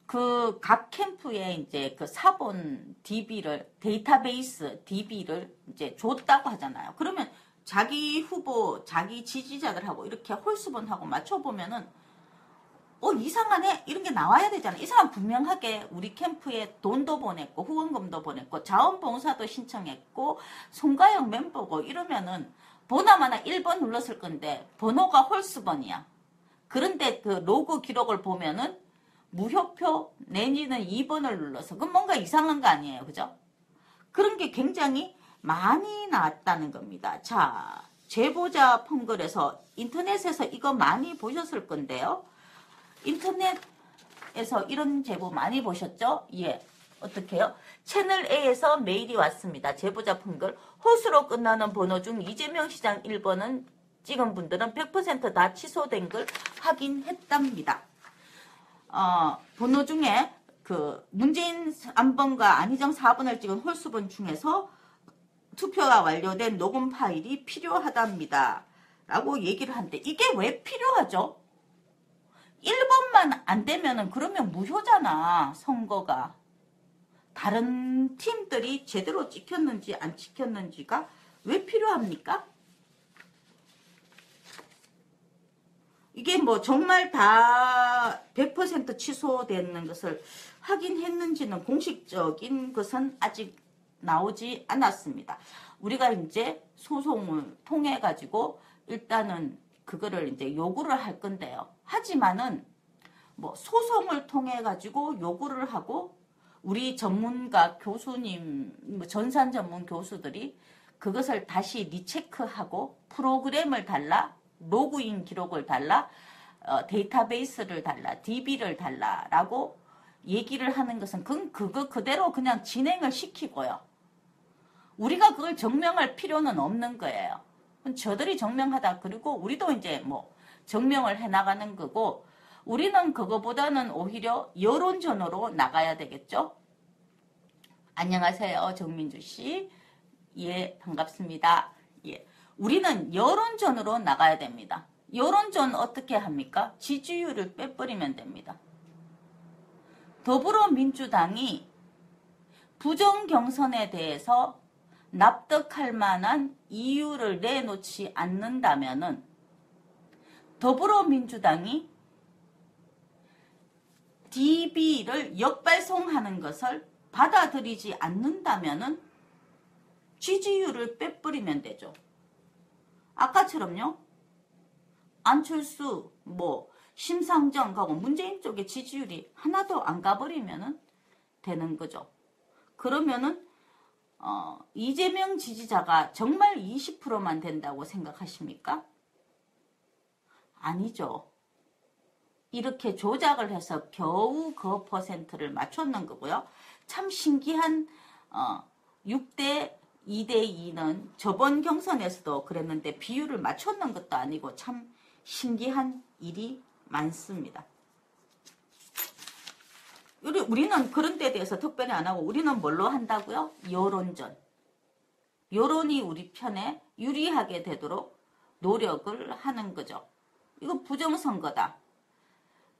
Speaker 1: 그 각 캠프에 이제 그 사본 DB를 데이터베이스 DB를 이제 줬다고 하잖아요. 그러면 자기 후보, 자기 지지자들하고 이렇게 홀수번하고 맞춰보면은 이상하네? 이런 게 나와야 되잖아. 이 사람 분명하게 우리 캠프에 돈도 보냈고 후원금도 보냈고 자원봉사도 신청했고 송가영 멤버고 이러면은 보나마나 1번 눌렀을 건데 번호가 홀수번이야. 그런데 그 로그 기록을 보면은 무효표 내지는 2번을 눌러서 그건 뭔가 이상한 거 아니에요. 그죠? 그런 게 굉장히 많이 나왔다는 겁니다. 자, 제보자 펑글에서 인터넷에서 이거 많이 보셨을 건데요. 인터넷에서 이런 제보 많이 보셨죠? 예. 어떻게요? 채널 A에서 메일이 왔습니다. 제보자 펑글. 호수로 끝나는 번호 중 이재명 시장 1번은 찍은 분들은 100% 다 취소된 걸 확인했답니다. 번호 중에 그 문재인 3번과 안희정 4번을 찍은 홀수번 중에서 투표가 완료된 녹음 파일이 필요하답니다. 라고 얘기를 하는데 이게 왜 필요하죠? 1번만 안 되면은 그러면 무효잖아. 선거가. 다른 팀들이 제대로 찍혔는지 안 찍혔는지가 왜 필요합니까? 이게 뭐 정말 다 100% 취소되는 것을 확인했는지는 공식적인 것은 아직 나오지 않았습니다. 우리가 이제 소송을 통해 가지고 일단은 그거를 이제 요구를 할 건데요. 하지만은 뭐 소송을 통해 가지고 요구를 하고 우리 전문가 교수님, 전산 전문 교수들이 그것을 다시 리체크하고 프로그램을 달라, 로그인 기록을 달라, 데이터베이스를 달라, DB를 달라라고 얘기를 하는 것은 그거 그대로 그냥 진행을 시키고요. 우리가 그걸 증명할 필요는 없는 거예요. 저들이 증명하다. 그리고 우리도 이제 뭐 증명을 해나가는 거고 우리는 그거보다는 오히려 여론전으로 나가야 되겠죠. 안녕하세요. 정민주 씨. 예, 반갑습니다. 예. 우리는 여론전으로 나가야 됩니다. 여론전 어떻게 합니까? 지지율을 빼버리면 됩니다. 더불어민주당이 부정경선에 대해서 납득할 만한 이유를 내놓지 않는다면은 더불어민주당이 DB를 역발송하는 것을 받아들이지 않는다면은 지지율을 빼버리면 되죠. 아까처럼요. 안철수, 심상정 하고 문재인 쪽의 지지율이 하나도 안 가버리면은 되는 거죠. 그러면은 이재명 지지자가 정말 20%만 된다고 생각하십니까? 아니죠. 이렇게 조작을 해서 겨우 그 퍼센트를 맞췄는 거고요. 참 신기한 6대 2대2는 저번 경선에서도 그랬는데 비율을 맞췄는 것도 아니고 참 신기한 일이 많습니다. 우리는 그런 데에 대해서 특별히 안 하고 우리는 뭘로 한다고요? 여론전. 여론이 우리 편에 유리하게 되도록 노력을 하는 거죠. 이거 부정선거다.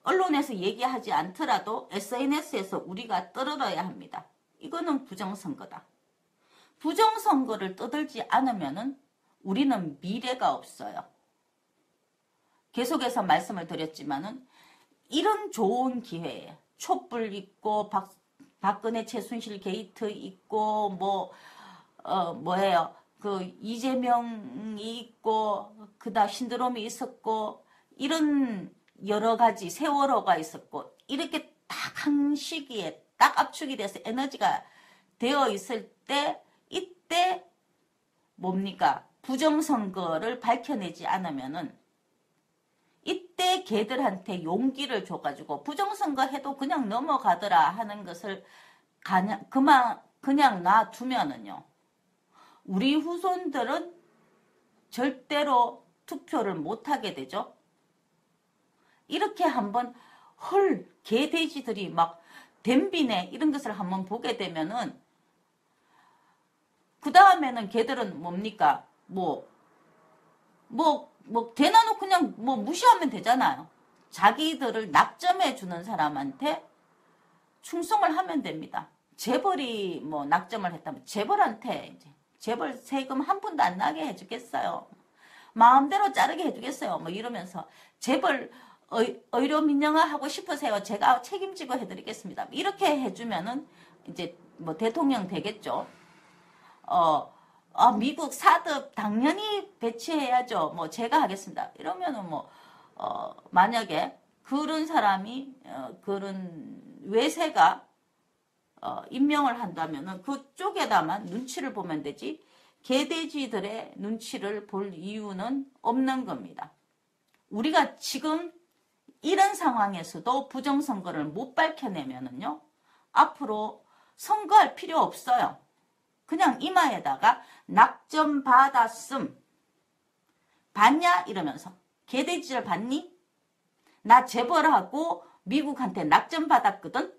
Speaker 1: 언론에서 얘기하지 않더라도 SNS에서 우리가 떠들어야 합니다. 이거는 부정선거다. 부정선거를 떠들지 않으면은 우리는 미래가 없어요. 계속해서 말씀을 드렸지만은 이런 좋은 기회에 촛불 있고 박근혜 최순실 게이트 있고 이재명이 있고 그다음 신드롬이 있었고 이런 여러 가지 세월호가 있었고 이렇게 딱 한 시기에 딱 압축이 돼서 에너지가 되어 있을 때 이때 뭡니까? 부정선거를 밝혀내지 않으면은 이때 걔들한테 용기를 줘가지고 부정선거 해도 그냥 넘어가더라 하는 것을 그냥 놔두면은요. 우리 후손들은 절대로 투표를 못하게 되죠. 이렇게 한번 개돼지들이 막 댐비네 이런 것을 한번 보게 되면은 그 다음에는 걔들은 뭡니까? 대나놓고 그냥 무시하면 되잖아요. 자기들을 낙점해 주는 사람한테 충성을 하면 됩니다. 재벌이 낙점을 했다면 재벌한테 재벌 세금 한 푼도 안 나게 해주겠어요. 마음대로 자르게 해주겠어요. 이러면서 재벌 의료 민영화 하고 싶으세요? 제가 책임지고 해드리겠습니다. 이렇게 해주면은 이제 대통령 되겠죠. 미국 사드 당연히 배치해야죠. 제가 하겠습니다. 이러면은 만약에 그런 사람이 그런 외세가 임명을 한다면은 그쪽에다만 눈치를 보면 되지 개돼지들의 눈치를 볼 이유는 없는 겁니다. 우리가 지금 이런 상황에서도 부정선거를 못 밝혀내면은요 앞으로 선거할 필요 없어요. 그냥 이마에다가 낙점 받았음 받냐 이러면서 개돼지를 받니? 나 재벌하고 미국한테 낙점 받았거든.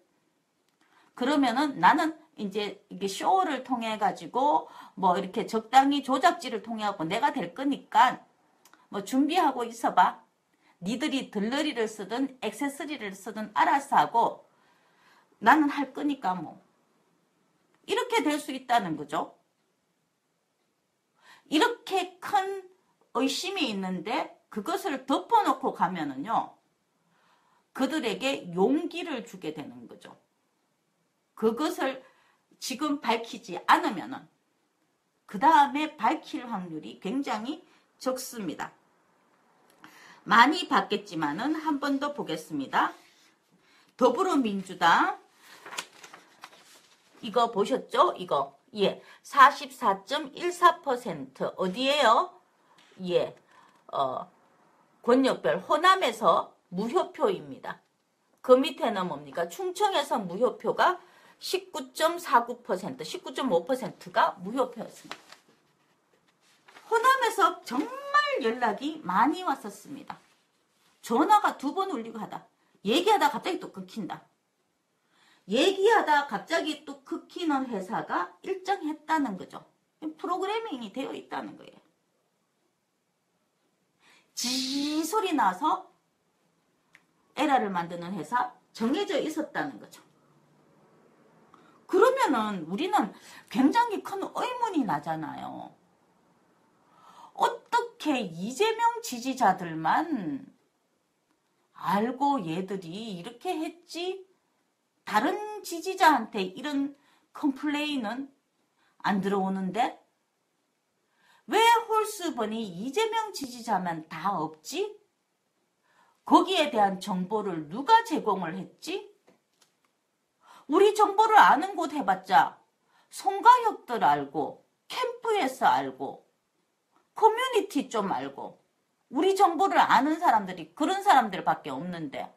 Speaker 1: 그러면은 나는 이제 이게 쇼를 통해 가지고 이렇게 적당히 조작질을 통해 갖고 내가 될 거니까 준비하고 있어봐. 니들이 들러리를 쓰든 액세서리를 쓰든 알아서 하고 나는 할 거니까 이렇게 될 수 있다는 거죠. 이렇게 큰 의심이 있는데 그것을 덮어놓고 가면은요. 그들에게 용기를 주게 되는 거죠. 그것을 지금 밝히지 않으면은 그 다음에 밝힐 확률이 굉장히 적습니다. 많이 봤겠지만은 한 번 더 보겠습니다. 더불어민주당 이거 보셨죠? 이거 44.14% 어디에요? 권역별 호남에서 무효표입니다. 그 밑에는 뭡니까? 충청에서 무효표가 19.49%, 19.5%가 무효표였습니다. 호남에서 정말 연락이 많이 왔었습니다. 전화가 2번 울리고 하다. 얘기하다 갑자기 또 끊긴다. 얘기하다 갑자기 또 끊기는 회사가 일정했다는 거죠. 프로그래밍이 되어 있다는 거예요. 지 소리 나서 에러를 만드는 회사 정해져 있었다는 거죠. 그러면은 우리는 굉장히 큰 의문이 나잖아요. 어떻게 이재명 지지자들만 알고 얘들이 이렇게 했지? 다른 지지자한테 이런 컴플레인은 안 들어오는데? 왜 홀수번이 이재명 지지자만 다 없지? 거기에 대한 정보를 누가 제공을 했지? 우리 정보를 아는 곳 해봤자 송가역들 알고, 캠프에서 알고, 커뮤니티 좀 알고, 우리 정보를 아는 사람들이 그런 사람들밖에 없는데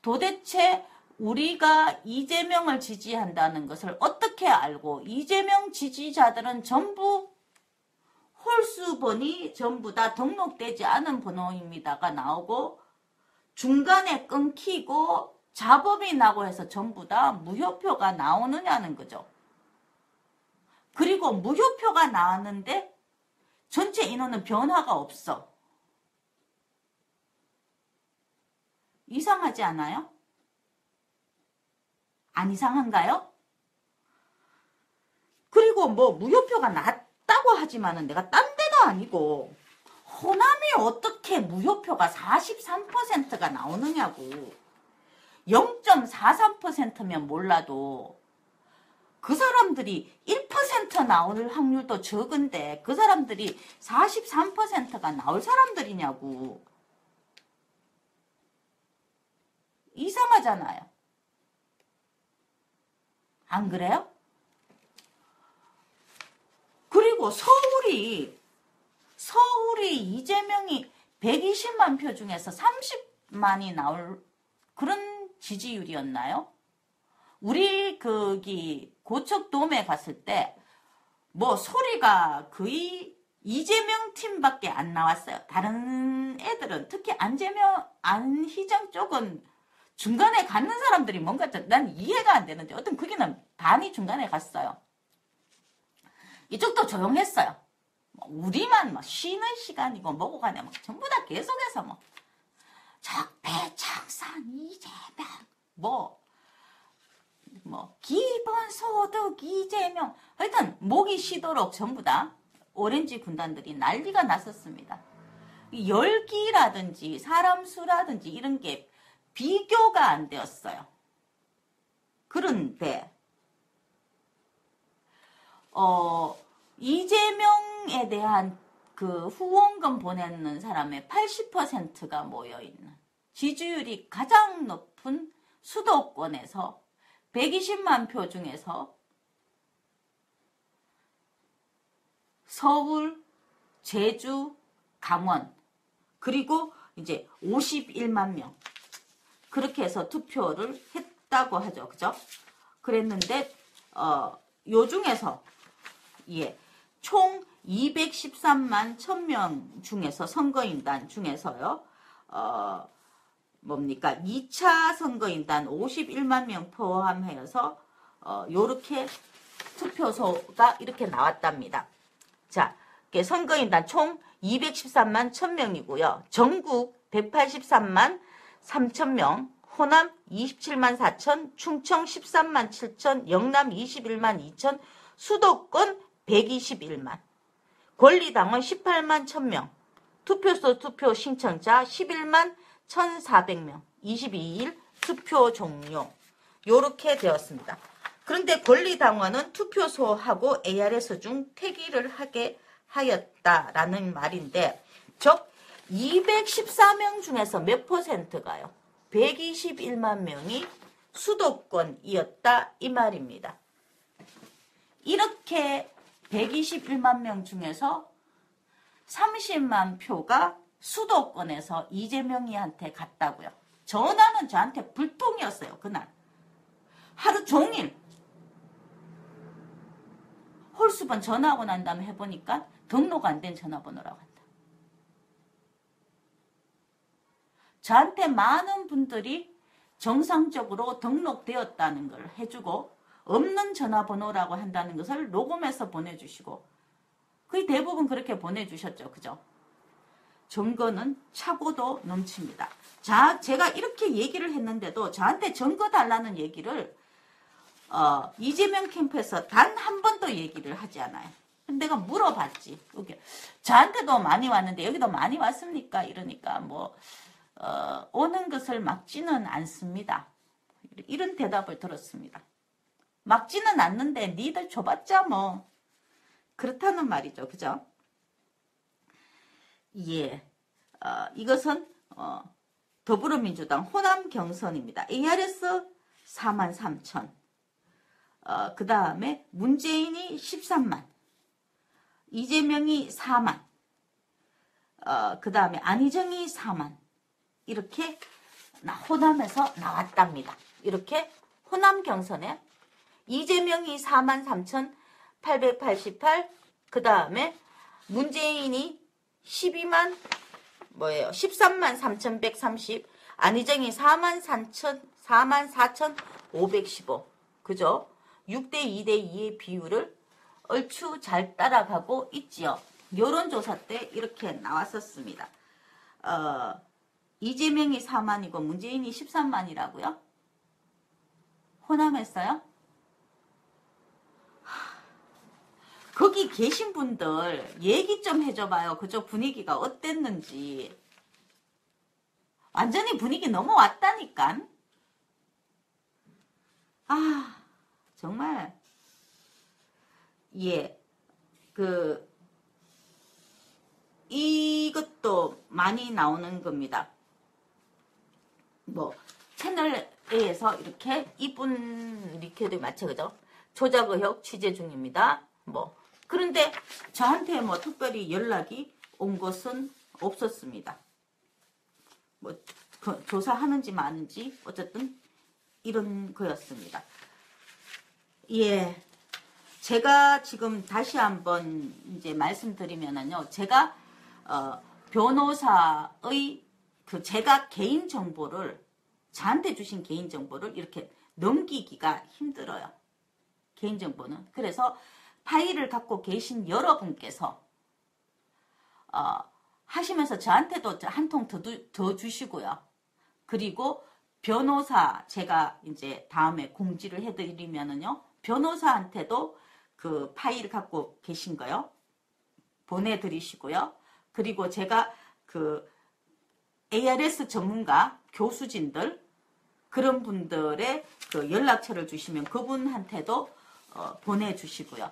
Speaker 1: 도대체 우리가 이재명을 지지한다는 것을 어떻게 알고 이재명 지지자들은 전부 홀수번이 전부 다 등록되지 않은 번호입니다가 나오고 중간에 끊기고 자범이 나고 해서 전부 다 무효표가 나오느냐는 거죠. 그리고 무효표가 나왔는데 전체 인원은 변화가 없어. 이상하지 않아요? 안 이상한가요? 그리고 뭐 무효표가 낮다고 하지만은 내가 딴 데도 아니고 호남이 어떻게 무효표가 43%가 나오느냐고. 0.43%면 몰라도 그 사람들이 1% 나올 확률도 적은데 그 사람들이 43%가 나올 사람들이냐고. 이상하잖아요. 안 그래요? 그리고 서울이 이재명이 120만 표 중에서 30만이 나올 그런 지지율이었나요? 우리 거기 고척돔에 갔을 때 뭐 소리가 거의 이재명 팀밖에 안 나왔어요. 다른 애들은 특히 안희정 쪽은 중간에 갔는 사람들이 뭔가 난 이해가 안 되는데 어떤 거기는 반이 중간에 갔어요. 이쪽도 조용했어요. 우리만 쉬는 시간이고 뭐고 가냐 막 전부 다 계속해서 뭐 적폐청산 이재명 뭐 기본소득 이재명 하여튼 목이 쉬도록 전부 다 오렌지 군단들이 난리가 났었습니다. 열기라든지 사람 수라든지 이런 게 비교가 안 되었어요. 그런데 이재명에 대한 그 후원금 보내는 사람의 80%가 모여있는 지지율이 가장 높은 수도권에서 120만 표 중에서 서울, 제주, 강원 그리고 이제 51만 명 그렇게 해서 투표를 했다고 하죠. 그죠? 그랬는데 요 중에서 총 213만 1000명 중에서 선거인단 중에서요. 2차 선거인단 51만 명 포함하여서 요렇게 투표소가 이렇게 나왔답니다. 자, 선거인단 총 213만 1000명이고요. 전국 183만 3000명, 호남 27만 4000, 충청 13만 7000, 영남 21만 2000, 수도권 121만, 권리당원 18만 1000명, 투표소 투표 신청자 11만 1400명, 22일 투표 종료. 요렇게 되었습니다. 그런데 권리당원은 투표소하고 ARS 중 태기를 하게 하였다라는 말인데, 즉 214명 중에서 몇 퍼센트가요? 121만 명이 수도권이었다 이 말입니다. 이렇게 121만 명 중에서 30만 표가 수도권에서 이재명이한테 갔다고요. 전화는 저한테 불통이었어요. 그날. 하루 종일. 홀수번 전화하고 난 다음에 해보니까 등록 안 된 전화번호라고 한다. 저한테 많은 분들이 정상적으로 등록되었다는 걸 해주고 없는 전화번호라고 한다는 것을 녹음해서 보내주시고 거의 대부분 그렇게 보내주셨죠. 그죠? 증거는 차고도 넘칩니다. 자, 제가 이렇게 얘기를 했는데도 저한테 증거 달라는 얘기를 이재명 캠프에서 단 한 번도 얘기를 하지 않아요. 근데 내가 물어봤지. 여기 저한테도 많이 왔는데 여기도 많이 왔습니까? 이러니까 뭐 오는 것을 막지는 않습니다. 이런 대답을 들었습니다. 막지는 않는데 니들 줘봤자 뭐 그렇다는 말이죠. 그죠? 예, 이것은 더불어민주당 호남 경선입니다. ARS 43,000, 그 다음에 문재인이 13만, 이재명이 4만, 그 다음에 안희정이 4만, 이렇게 호남에서 나왔답니다. 이렇게 호남 경선에 이재명이 43,888, 그 다음에 문재인이 13만 3,130, 안희정이 44,515. 그죠? 6대 2대 2의 비율을 얼추 잘 따라가고 있지요. 여론조사 때 이렇게 나왔었습니다. 이재명이 4만이고 문재인이 13만이라고요? 호남했어요? 거기 계신 분들 얘기 좀 해줘봐요. 그쪽 분위기가 어땠는지. 완전히 분위기 넘어왔다니까. 정말 이것도 많이 나오는 겁니다. 뭐 채널 A에서 이렇게 이쁜 리퀘드 마치 그죠? 조작 의혹 취재 중입니다. 뭐 그런데 저한테 뭐 특별히 연락이 온 것은 없었습니다. 뭐 조사하는지 마는지 어쨌든 이런 거였습니다. 예, 제가 지금 다시 한번 이제 말씀드리면은요, 제가 변호사의 제가 개인 정보를 저한테 주신 개인 정보를 이렇게 넘기기가 힘들어요. 개인 정보는. 그래서 파일을 갖고 계신 여러분께서 하시면서 저한테도 한 통 더 주시고요. 그리고 변호사 제가 이제 다음에 공지를 해드리면은요, 변호사한테도 그 파일을 갖고 계신 거요 보내드리시고요. 그리고 제가 그 ARS 전문가 교수진들 그런 분들의 그 연락처를 주시면 그분한테도 보내주시고요.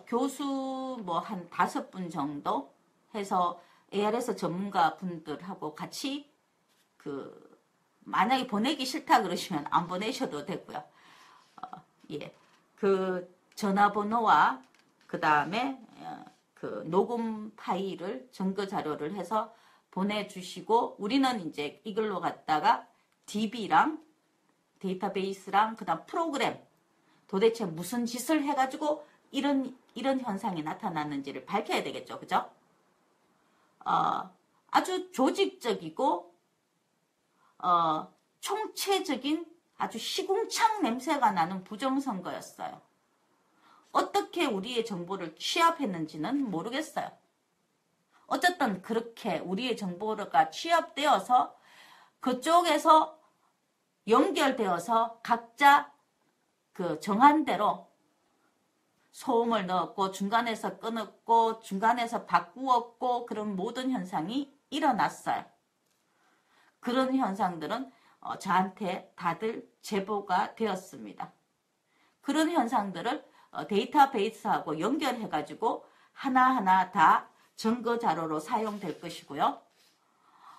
Speaker 1: 교수 뭐 한 5분 정도 해서 ARS 전문가 분들하고 같이 만약에 보내기 싫다 그러시면 안 보내셔도 되고요. 예, 그 전화번호와 그 다음에 그 녹음 파일을 증거 자료를 해서 보내주시고 우리는 이제 이걸로 갖다가 DB랑 데이터베이스랑 그 다음 프로그램 도대체 무슨 짓을 해가지고 이런 현상이 나타났는지를 밝혀야 되겠죠. 그죠? 아주 조직적이고 총체적인 아주 시궁창 냄새가 나는 부정선거였어요. 어떻게 우리의 정보를 취합했는지는 모르겠어요. 어쨌든 그렇게 우리의 정보가 취합되어서 그쪽에서 연결되어서 각자 그 정한 대로 소음을 넣었고 중간에서 끊었고 중간에서 바꾸었고 그런 모든 현상이 일어났어요. 그런 현상들은 저한테 다들 제보가 되었습니다. 그런 현상들을 데이터베이스하고 연결해가지고 하나하나 다 증거 자료로 사용될 것이고요.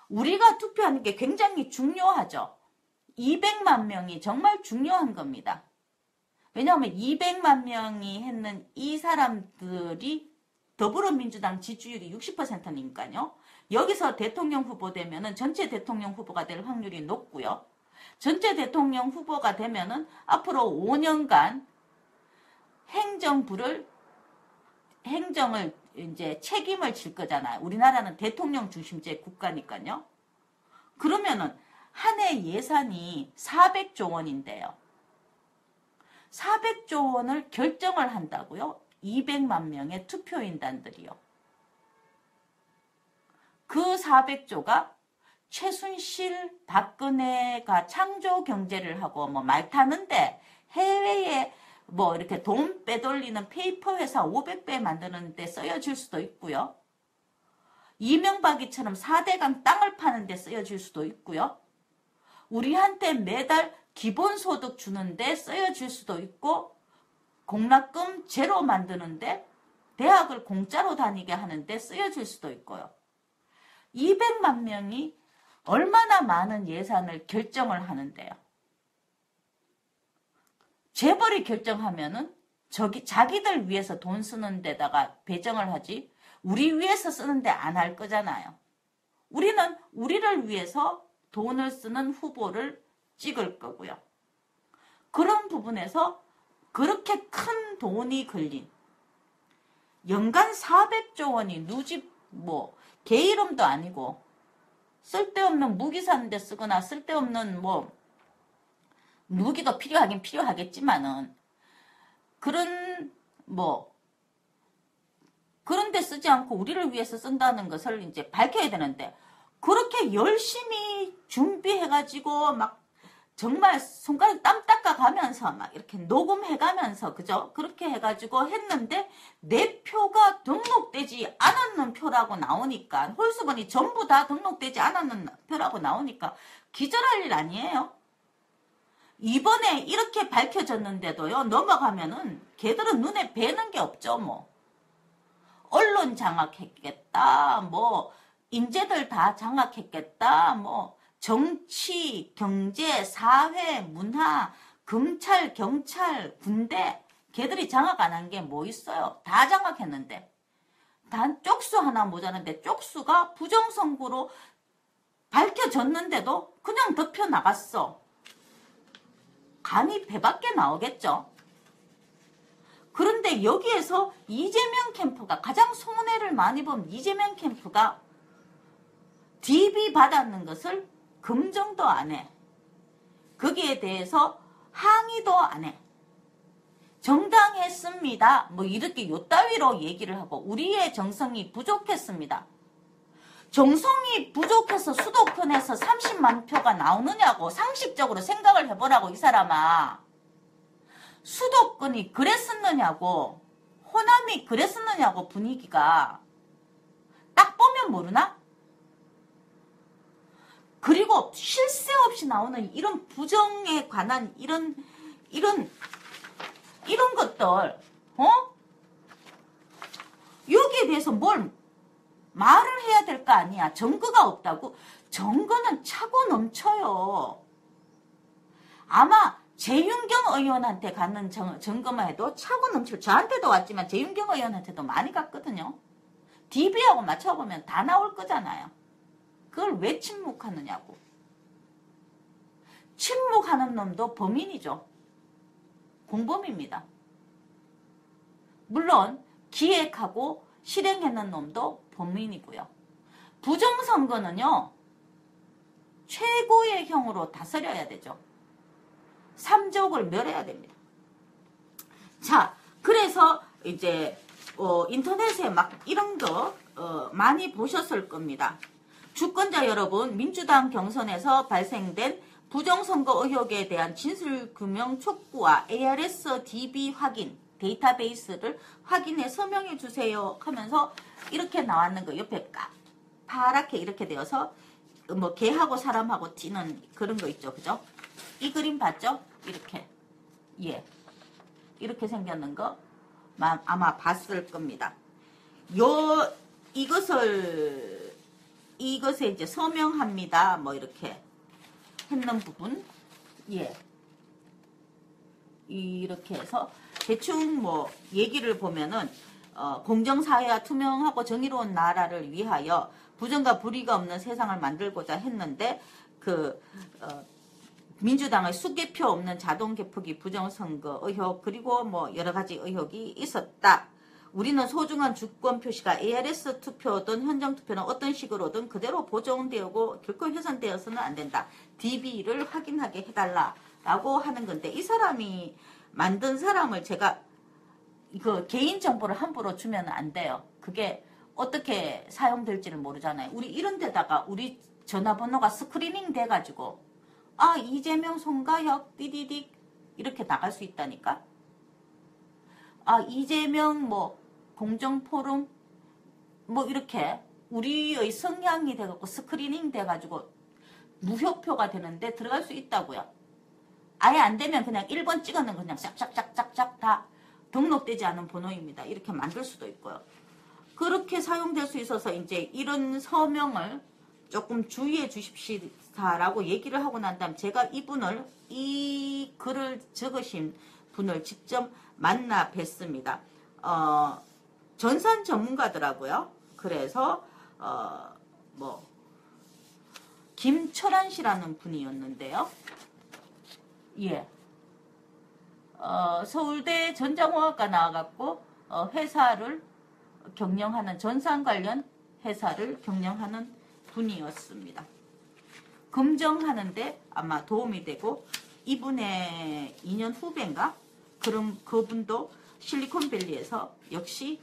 Speaker 1: 우리가 투표하는 게 굉장히 중요하죠. 200만 명이 정말 중요한 겁니다. 왜냐하면 200만 명이 했는 이 사람들이 더불어민주당 지지율이 60%니까요. 여기서 대통령 후보 되면은 전체 대통령 후보가 될 확률이 높고요. 전체 대통령 후보가 되면은 앞으로 5년간 행정을 이제 책임을 질 거잖아요. 우리나라는 대통령 중심제 국가니까요. 그러면은 한 해 예산이 400조 원인데요. 400조 원을 결정을 한다고요? 200만 명의 투표인단들이요. 그 400조가 최순실, 박근혜가 창조 경제를 하고 뭐 말 타는데 해외에 뭐 이렇게 돈 빼돌리는 페이퍼 회사 500배 만드는 데 쓰여질 수도 있고요. 이명박이처럼 4대강 땅을 파는데 쓰여질 수도 있고요. 우리한테 매달 기본소득 주는데 쓰여질 수도 있고, 공납금 제로 만드는데, 대학을 공짜로 다니게 하는데 쓰여질 수도 있고요. 200만 명이 얼마나 많은 예산을 결정을 하는데요. 재벌이 결정하면은 자기들 위해서 돈 쓰는 데다가 배정을 하지, 우리 위해서 쓰는데 안 할 거잖아요. 우리는 우리를 위해서 돈을 쓰는 후보를 찍을 거고요. 그런 부분에서 그렇게 큰 돈이 걸린 연간 400조 원이 누집 개 이름도 아니고 쓸데없는 무기 사는 데 쓰거나 쓸데없는 무기도 필요하긴 필요하겠지만은 그런 데 쓰지 않고 우리를 위해서 쓴다는 것을 이제 밝혀야 되는데, 그렇게 열심히 준비해가지고 막 정말 손가락 땀 닦아가면서 막 이렇게 녹음해가면서 그죠? 그렇게 해가지고 했는데 내 표가 등록되지 않았는 표라고 나오니까, 홀수번이 전부 다 등록되지 않았는 표라고 나오니까 기절할 일 아니에요? 이번에 이렇게 밝혀졌는데도요, 넘어가면은 걔들은 눈에 뵈는 게 없죠. 언론 장악했겠다, 인재들 다 장악했겠다, 정치, 경제, 사회, 문화, 검찰, 경찰, 군대, 걔들이 장악 안 한 게 뭐 있어요? 다 장악했는데. 단 쪽수 하나 모자란데 쪽수가 부정선거로 밝혀졌는데도 그냥 덮여 나갔어. 감히 배밖에 나오겠죠. 그런데 여기에서 이재명 캠프가, 가장 손해를 많이 본 이재명 캠프가 DB 받았는 것을 검증도 안 해. 거기에 대해서 항의도 안 해. 정당했습니다. 이렇게 요따위로 얘기를 하고, 우리의 정성이 부족했습니다. 정성이 부족해서 수도권에서 30만 표가 나오느냐고 상식적으로 생각을 해보라고, 이 사람아. 수도권이 그랬었느냐고, 호남이 그랬었느냐고, 분위기가. 딱 보면 모르나? 그리고 쉴 새 없이 나오는 이런 부정에 관한 이런 것들, 여기에 대해서 뭘 말을 해야 될 거 아니야. 증거가 없다고? 증거는 차고 넘쳐요. 아마 재윤경 의원한테 가는 증거만 해도 차고 넘칠, 저한테도 왔지만 재윤경 의원한테도 많이 갔거든요. DB하고 맞춰보면 다 나올 거잖아요. 그걸 왜 침묵하느냐고. 침묵하는 놈도 범인이죠. 공범입니다. 물론 기획하고 실행했는 놈도 범인이고요. 부정선거는요, 최고의 형으로 다스려야 되죠. 삼족을 멸해야 됩니다. 자, 그래서 이제 인터넷에 막 이런 거 많이 보셨을 겁니다. 주권자 여러분, 민주당 경선에서 발생된 부정선거 의혹에 대한 진술규명 촉구와 ARS DB 확인, 데이터베이스를 확인해 서명해 주세요 하면서 이렇게 나왔는 거, 옆에 파랗게 이렇게 되어서 개하고 사람하고 튀는 그런 거 있죠. 그죠? 이 그림 봤죠? 이렇게. 예. 이렇게 생겼는 거 아마 봤을 겁니다. 이것에 이제 서명합니다. 이렇게 했는 부분. 예. 이렇게 해서 대충 얘기를 보면은 공정사회와 투명하고 정의로운 나라를 위하여 부정과 불의가 없는 세상을 만들고자 했는데 민주당의 수개표 없는 자동 개표기 부정선거 의혹, 그리고 여러 가지 의혹이 있었다. 우리는 소중한 주권 표시가 ARS 투표든 현장 투표는 어떤 식으로든 그대로 보존되고 결코 훼손되어서는 안 된다. DB를 확인하게 해달라라고 하는 건데, 이 사람이 만든 사람을 제가 개인 정보를 함부로 주면 안 돼요. 그게 어떻게 사용될지를 모르잖아요. 우리 이런 데다가 우리 전화번호가 스크리닝 돼가지고 이재명, 송가혁, 띠디딕 이렇게 나갈 수 있다니까. 이재명 공정포럼 이렇게 우리의 성향이 돼갖고 스크리닝 돼가지고 무효표가 되는데 들어갈 수 있다고요. 아예 안 되면 그냥 1번 찍었는 거 그냥 짝짝짝짝짝 다 등록되지 않은 번호입니다. 이렇게 만들 수도 있고요. 그렇게 사용될 수 있어서 이제 이런 서명을 조금 주의해 주십시오라고 얘기를 하고 난 다음 제가 이분을 이 글을 적으신 분을 직접 만나 뵀습니다. 전산 전문가더라고요. 그래서 김철환 씨라는 분이었는데요. 예. 서울대 전자공학과 나와갖고 회사를 경영하는 전산 관련 회사를 경영하는 분이었습니다. 검정하는데 아마 도움이 되고 이분의 2년 후배인가? 그럼 그분도 실리콘밸리에서 역시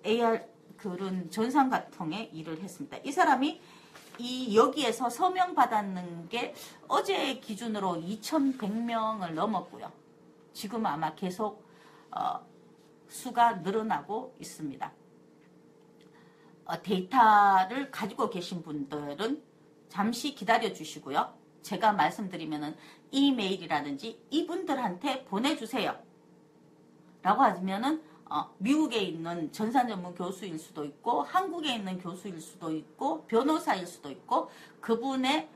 Speaker 1: AR 그런 전산가통의 일을 했습니다. 이 사람이 여기에서 서명 받았는 게 어제 기준으로 2,100명을 넘었고요. 지금 아마 계속 수가 늘어나고 있습니다. 데이터를 가지고 계신 분들은 잠시 기다려 주시고요. 제가 말씀드리면은 이메일이라든지 이분들한테 보내주세요. 라고 하면은 미국에 있는 전산 전문 교수일 수도 있고 한국에 있는 교수일 수도 있고 변호사일 수도 있고 그분의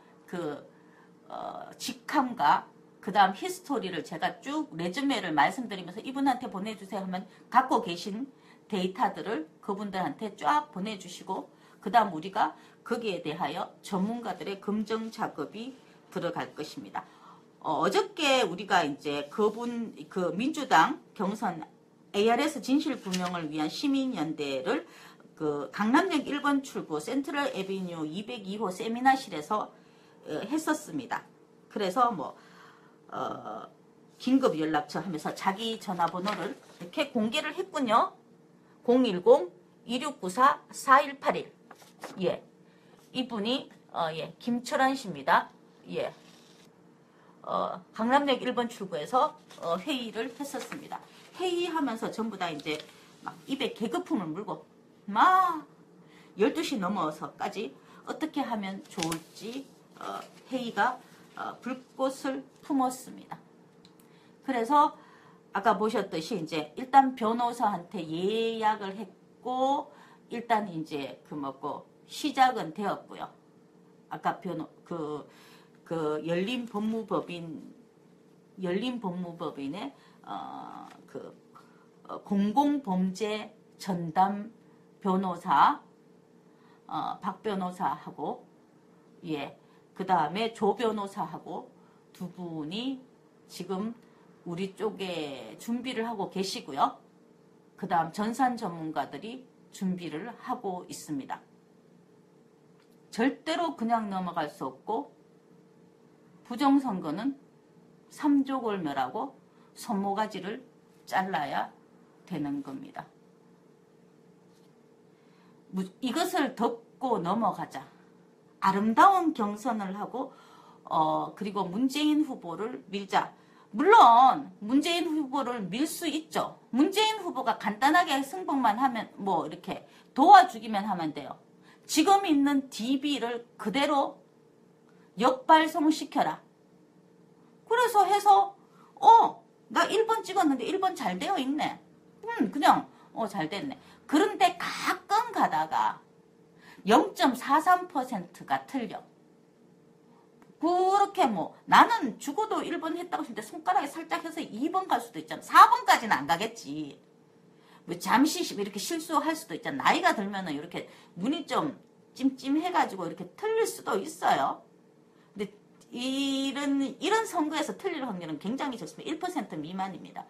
Speaker 1: 직함과 그 다음 히스토리를 제가 쭉 레즈메를 말씀드리면서 이분한테 보내주세요 하면 갖고 계신 데이터들을 그분들한테 쫙 보내주시고 그 다음 우리가 거기에 대하여 전문가들의 검증 작업이 들어갈 것입니다. 어저께 우리가 이제 민주당 경선 ARS 진실규명을 위한 시민연대를 강남역 1번 출구 센트럴 애비뉴 202호 세미나실에서 했었습니다. 그래서 긴급 연락처 하면서 자기 전화번호를 이렇게 공개를 했군요. 010-2694-4181. 예. 이분이 김철환 씨입니다. 예. 강남역 1번 출구에서 회의를 했었습니다. 회의하면서 전부 다 이제 막 입에 개거품을 물고 막 12시 넘어서까지 어떻게 하면 좋을지 회의가 불꽃을 품었습니다. 그래서 아까 보셨듯이 이제 일단 변호사한테 예약을 했고 일단 이제 시작은 되었고요. 아까 열린법무법인의 공공범죄 전담 변호사 박 변호사하고 그 다음에 조 변호사하고 두 분이 지금 우리 쪽에 준비를 하고 계시고요. 그 다음 전산 전문가들이 준비를 하고 있습니다. 절대로 그냥 넘어갈 수 없고 부정선거는 삼족을멸하고 손모가지를 잘라야 되는 겁니다. 이것을 덮고 넘어가자. 아름다운 경선을 하고 그리고 문재인 후보를 밀자. 물론 문재인 후보를 밀 수 있죠. 문재인 후보가 간단하게 승복만 하면 이렇게 도와주기만 하면 돼요. 지금 있는 DB를 그대로 역발송시켜라. 그래서 해서 나 1번 찍었는데 1번 잘 되어 있네. 그냥 잘 됐네. 그런데 가끔 가다가 0.43%가 틀려. 그렇게 나는 죽어도 1번 했다고 했는데 손가락에 살짝 해서 2번 갈 수도 있잖아. 4번까지는 안 가겠지. 잠시 이렇게 실수할 수도 있잖아. 나이가 들면은 이렇게 눈이 좀 찜찜해가지고 이렇게 틀릴 수도 있어요. 근데 이런 선거에서 틀릴 확률은 굉장히 적습니다. 1% 미만입니다.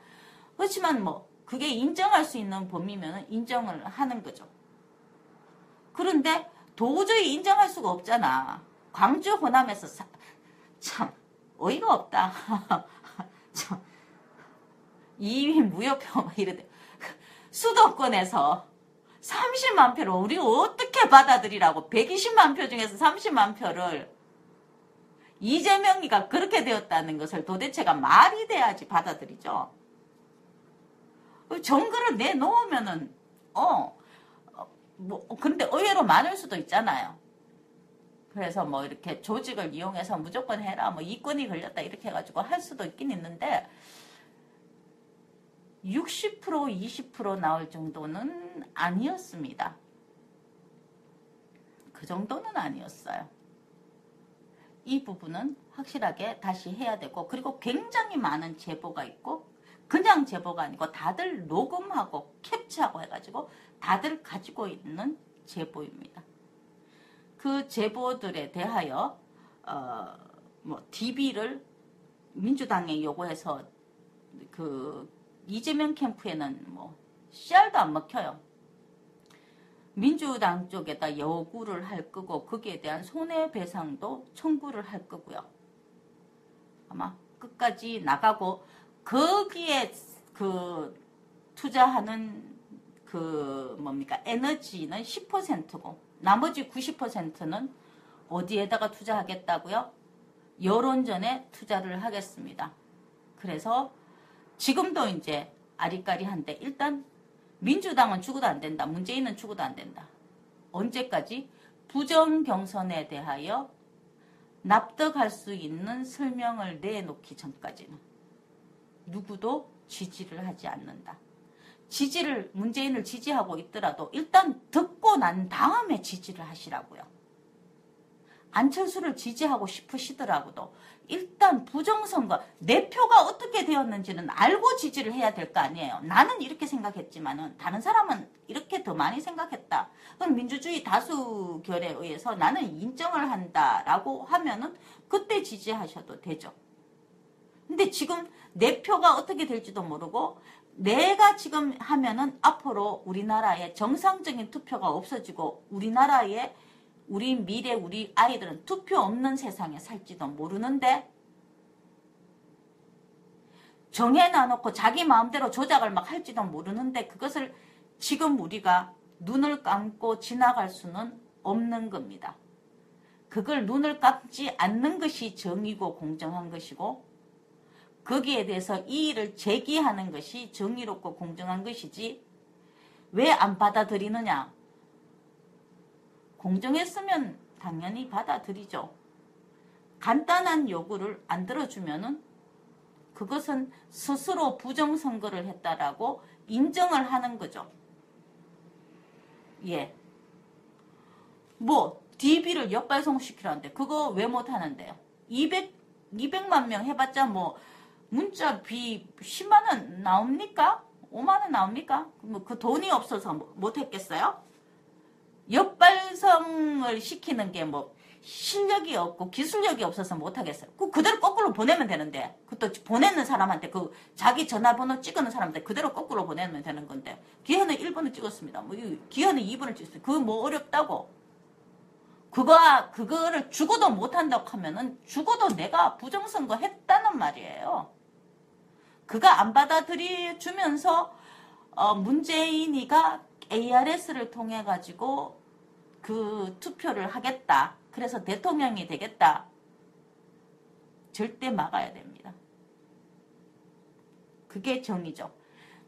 Speaker 1: 그렇지만 그게 인정할 수 있는 범위면 인정을 하는 거죠. 그런데 도저히 인정할 수가 없잖아. 광주 호남에서 참 어이가 없다. 참 이위 무효표 이러대. 수도권에서 30만 표를 우리 어떻게 받아들이라고 120만 표 중에서 30만 표를 이재명이가 그렇게 되었다는 것을 도대체가 말이 돼야지 받아들이죠. 정글을 내놓으면은 뭐 근데 의외로 많을 수도 있잖아요. 그래서 뭐 이렇게 조직을 이용해서 무조건 해라, 뭐 이권이 걸렸다 이렇게 해가지고 할 수도 있긴 있는데 60% 20% 나올 정도는 아니었습니다. 그 정도는 아니었어요. 이 부분은 확실하게 다시 해야 되고, 그리고 굉장히 많은 제보가 있고, 그냥 제보가 아니고 다들 녹음하고 캡처하고 해가지고 다들 가지고 있는 제보입니다. 그 제보들에 대하여 뭐 DB를 민주당에 요구해서 그 이재명 캠프에는 뭐 씨알도 안 먹혀요. 민주당 쪽에다 요구를 할 거고 거기에 대한 손해배상도 청구를 할 거고요. 아마 끝까지 나가고 거기에 그 투자하는 그 뭡니까 에너지는 10%고 나머지 90%는 어디에다가 투자하겠다고요? 여론전에 투자를 하겠습니다. 그래서 지금도 이제 아리까리한데 일단 민주당은 죽어도 안 된다. 문재인은 죽어도 안 된다. 언제까지? 부정경선에 대하여 납득할 수 있는 설명을 내놓기 전까지는 누구도 지지를 하지 않는다. 문재인을 지지하고 있더라도 일단 듣고 난 다음에 지지를 하시라고요. 안철수를 지지하고 싶으시더라고도 일단 부정선거, 내 표가 어떻게 되었는지는 알고 지지를 해야 될 거 아니에요. 나는 이렇게 생각했지만은 다른 사람은 이렇게 더 많이 생각했다. 그럼 민주주의 다수결에 의해서 나는 인정을 한다라고 하면은 그때 지지하셔도 되죠. 근데 지금 내 표가 어떻게 될지도 모르고 내가 지금 하면은 앞으로 우리나라에 정상적인 투표가 없어지고 우리나라에 우리 미래 우리 아이들은 투표 없는 세상에 살지도 모르는데 정해놔놓고 자기 마음대로 조작을 막 할지도 모르는데 그것을 지금 우리가 눈을 감고 지나갈 수는 없는 겁니다. 그걸 눈을 감지 않는 것이 정의고 공정한 것이고 거기에 대해서 이의를 제기하는 것이 정의롭고 공정한 것이지 왜 안 받아들이느냐? 공정했으면 당연히 받아들이죠. 간단한 요구를 안 들어주면은 그것은 스스로 부정선거를 했다라고 인정을 하는 거죠. 예. 뭐 DB를 역발송시키라는데 그거 왜 못하는데요? 200만 명 해봤자 뭐 문자 비 10만 원 나옵니까? 5만 원 나옵니까? 뭐 그 돈이 없어서 못했겠어요? 역발성을 시키는 게 뭐 실력이 없고 기술력이 없어서 못하겠어요. 그대로 거꾸로 보내면 되는데 그것도 보내는 사람한테 그 자기 전화번호 찍는 사람한테 그대로 거꾸로 보내면 되는 건데 기현은 1번을 찍었습니다. 뭐 기현은 2번을 찍었어요. 그거 뭐 어렵다고? 그거를 죽어도 못한다고 하면은 죽어도 내가 부정선거 했다는 말이에요. 그가 안 받아들여주면서 문재인이가 ARS를 통해 가지고 그 투표를 하겠다. 그래서 대통령이 되겠다. 절대 막아야 됩니다. 그게 정의죠.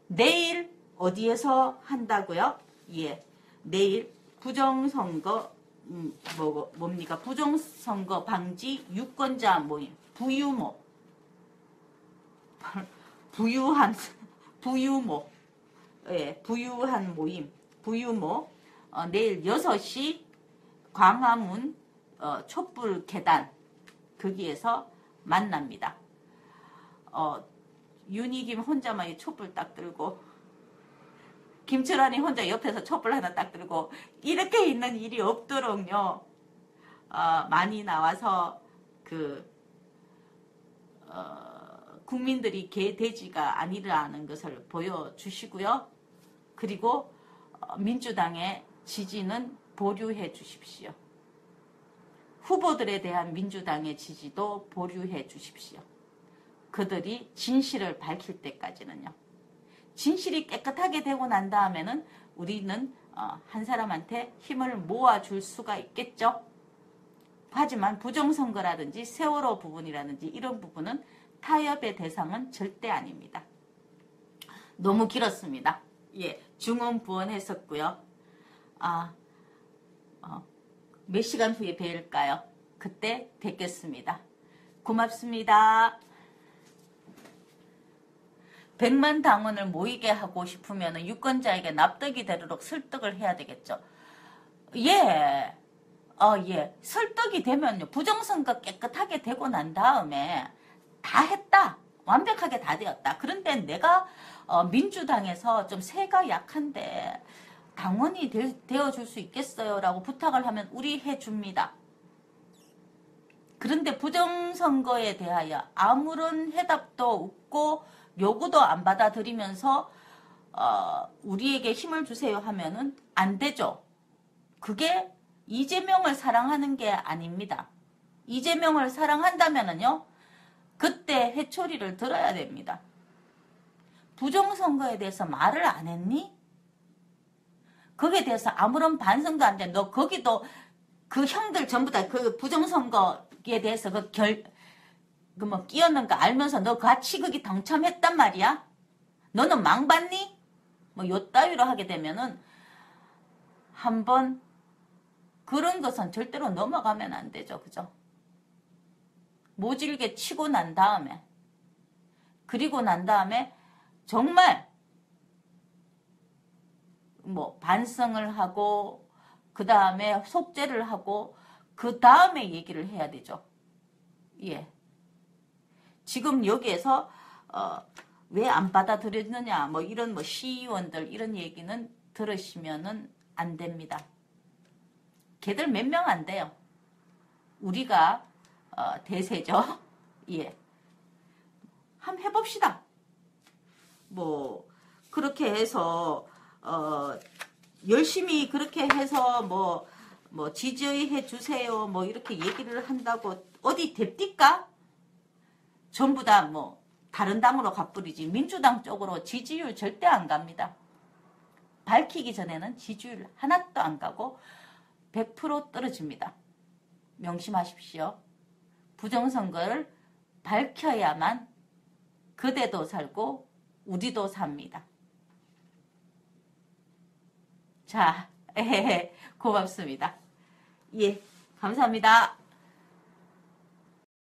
Speaker 1: 내일 어디에서 한다고요? 예. 내일 부정선거 뭡니까? 부정선거 방지 유권자 모임 부유모 부유모 예, 부유한 모임 부유모 내일 6시 광화문 촛불 계단 거기에서 만납니다. 윤희김 혼자만 이 촛불 딱 들고 김철환이 혼자 옆에서 촛불 하나 딱 들고 이렇게 있는 일이 없도록요. 많이 나와서 국민들이 개돼지가 아니라는 것을 보여주시고요. 그리고 민주당의 지지는 보류해 주십시오. 후보들에 대한 민주당의 지지도 보류해 주십시오. 그들이 진실을 밝힐 때까지는요. 진실이 깨끗하게 되고 난 다음에는 우리는 한 사람한테 힘을 모아줄 수가 있겠죠. 하지만 부정선거라든지 세월호 부분이라든지 이런 부분은 타협의 대상은 절대 아닙니다. 너무 길었습니다. 예, 중언부언했었고요. 몇 시간 후에 뵐까요? 그때 뵙겠습니다. 고맙습니다. 100만 당원을 모이게 하고 싶으면 유권자에게 납득이 되도록 설득을 해야 되겠죠. 예. 예. 설득이 되면요. 부정선거 깨끗하게 되고 난 다음에 다 했다. 완벽하게 다 되었다. 그런데 내가 민주당에서 좀 세가 약한데 당원이 되어줄 수 있겠어요? 라고 부탁을 하면 우리 해줍니다. 그런데 부정선거에 대하여 아무런 해답도 없고 요구도 안 받아들이면서 우리에게 힘을 주세요 하면은 안 되죠. 그게 이재명을 사랑하는 게 아닙니다. 이재명을 사랑한다면은요, 그때 회초리를 들어야 됩니다. 부정선거에 대해서 말을 안 했니? 거기에 대해서 아무런 반성도 안 돼. 너 거기도 그 형들 전부 다 그 부정선거에 대해서 끼었는 거 알면서 너 같이 거기 당첨했단 말이야? 너는 망봤니? 요 따위로 하게 되면은 한번 그런 것은 절대로 넘어가면 안 되죠. 그죠? 모질게 치고 난 다음에, 그리고 난 다음에 정말 반성을 하고 그 다음에 속죄를 하고 그 다음에 얘기를 해야 되죠. 예. 지금 여기에서 왜 안 받아들였느냐 이런 시의원들 이런 얘기는 들으시면은 안 됩니다. 걔들 몇 명 안 돼요. 우리가 대세죠. 예. 한번 해봅시다. 그렇게 해서 열심히 그렇게 해서 지지해 주세요 이렇게 얘기를 한다고 어디 됩니까? 전부 다 다른 당으로 가버리지 민주당 쪽으로 지지율 절대 안 갑니다. 밝히기 전에는 지지율 하나도 안 가고 100% 떨어집니다. 명심하십시오. 부정선거를 밝혀야만 그대도 살고 우리도 삽니다. 자, 고맙습니다. 예, 감사합니다.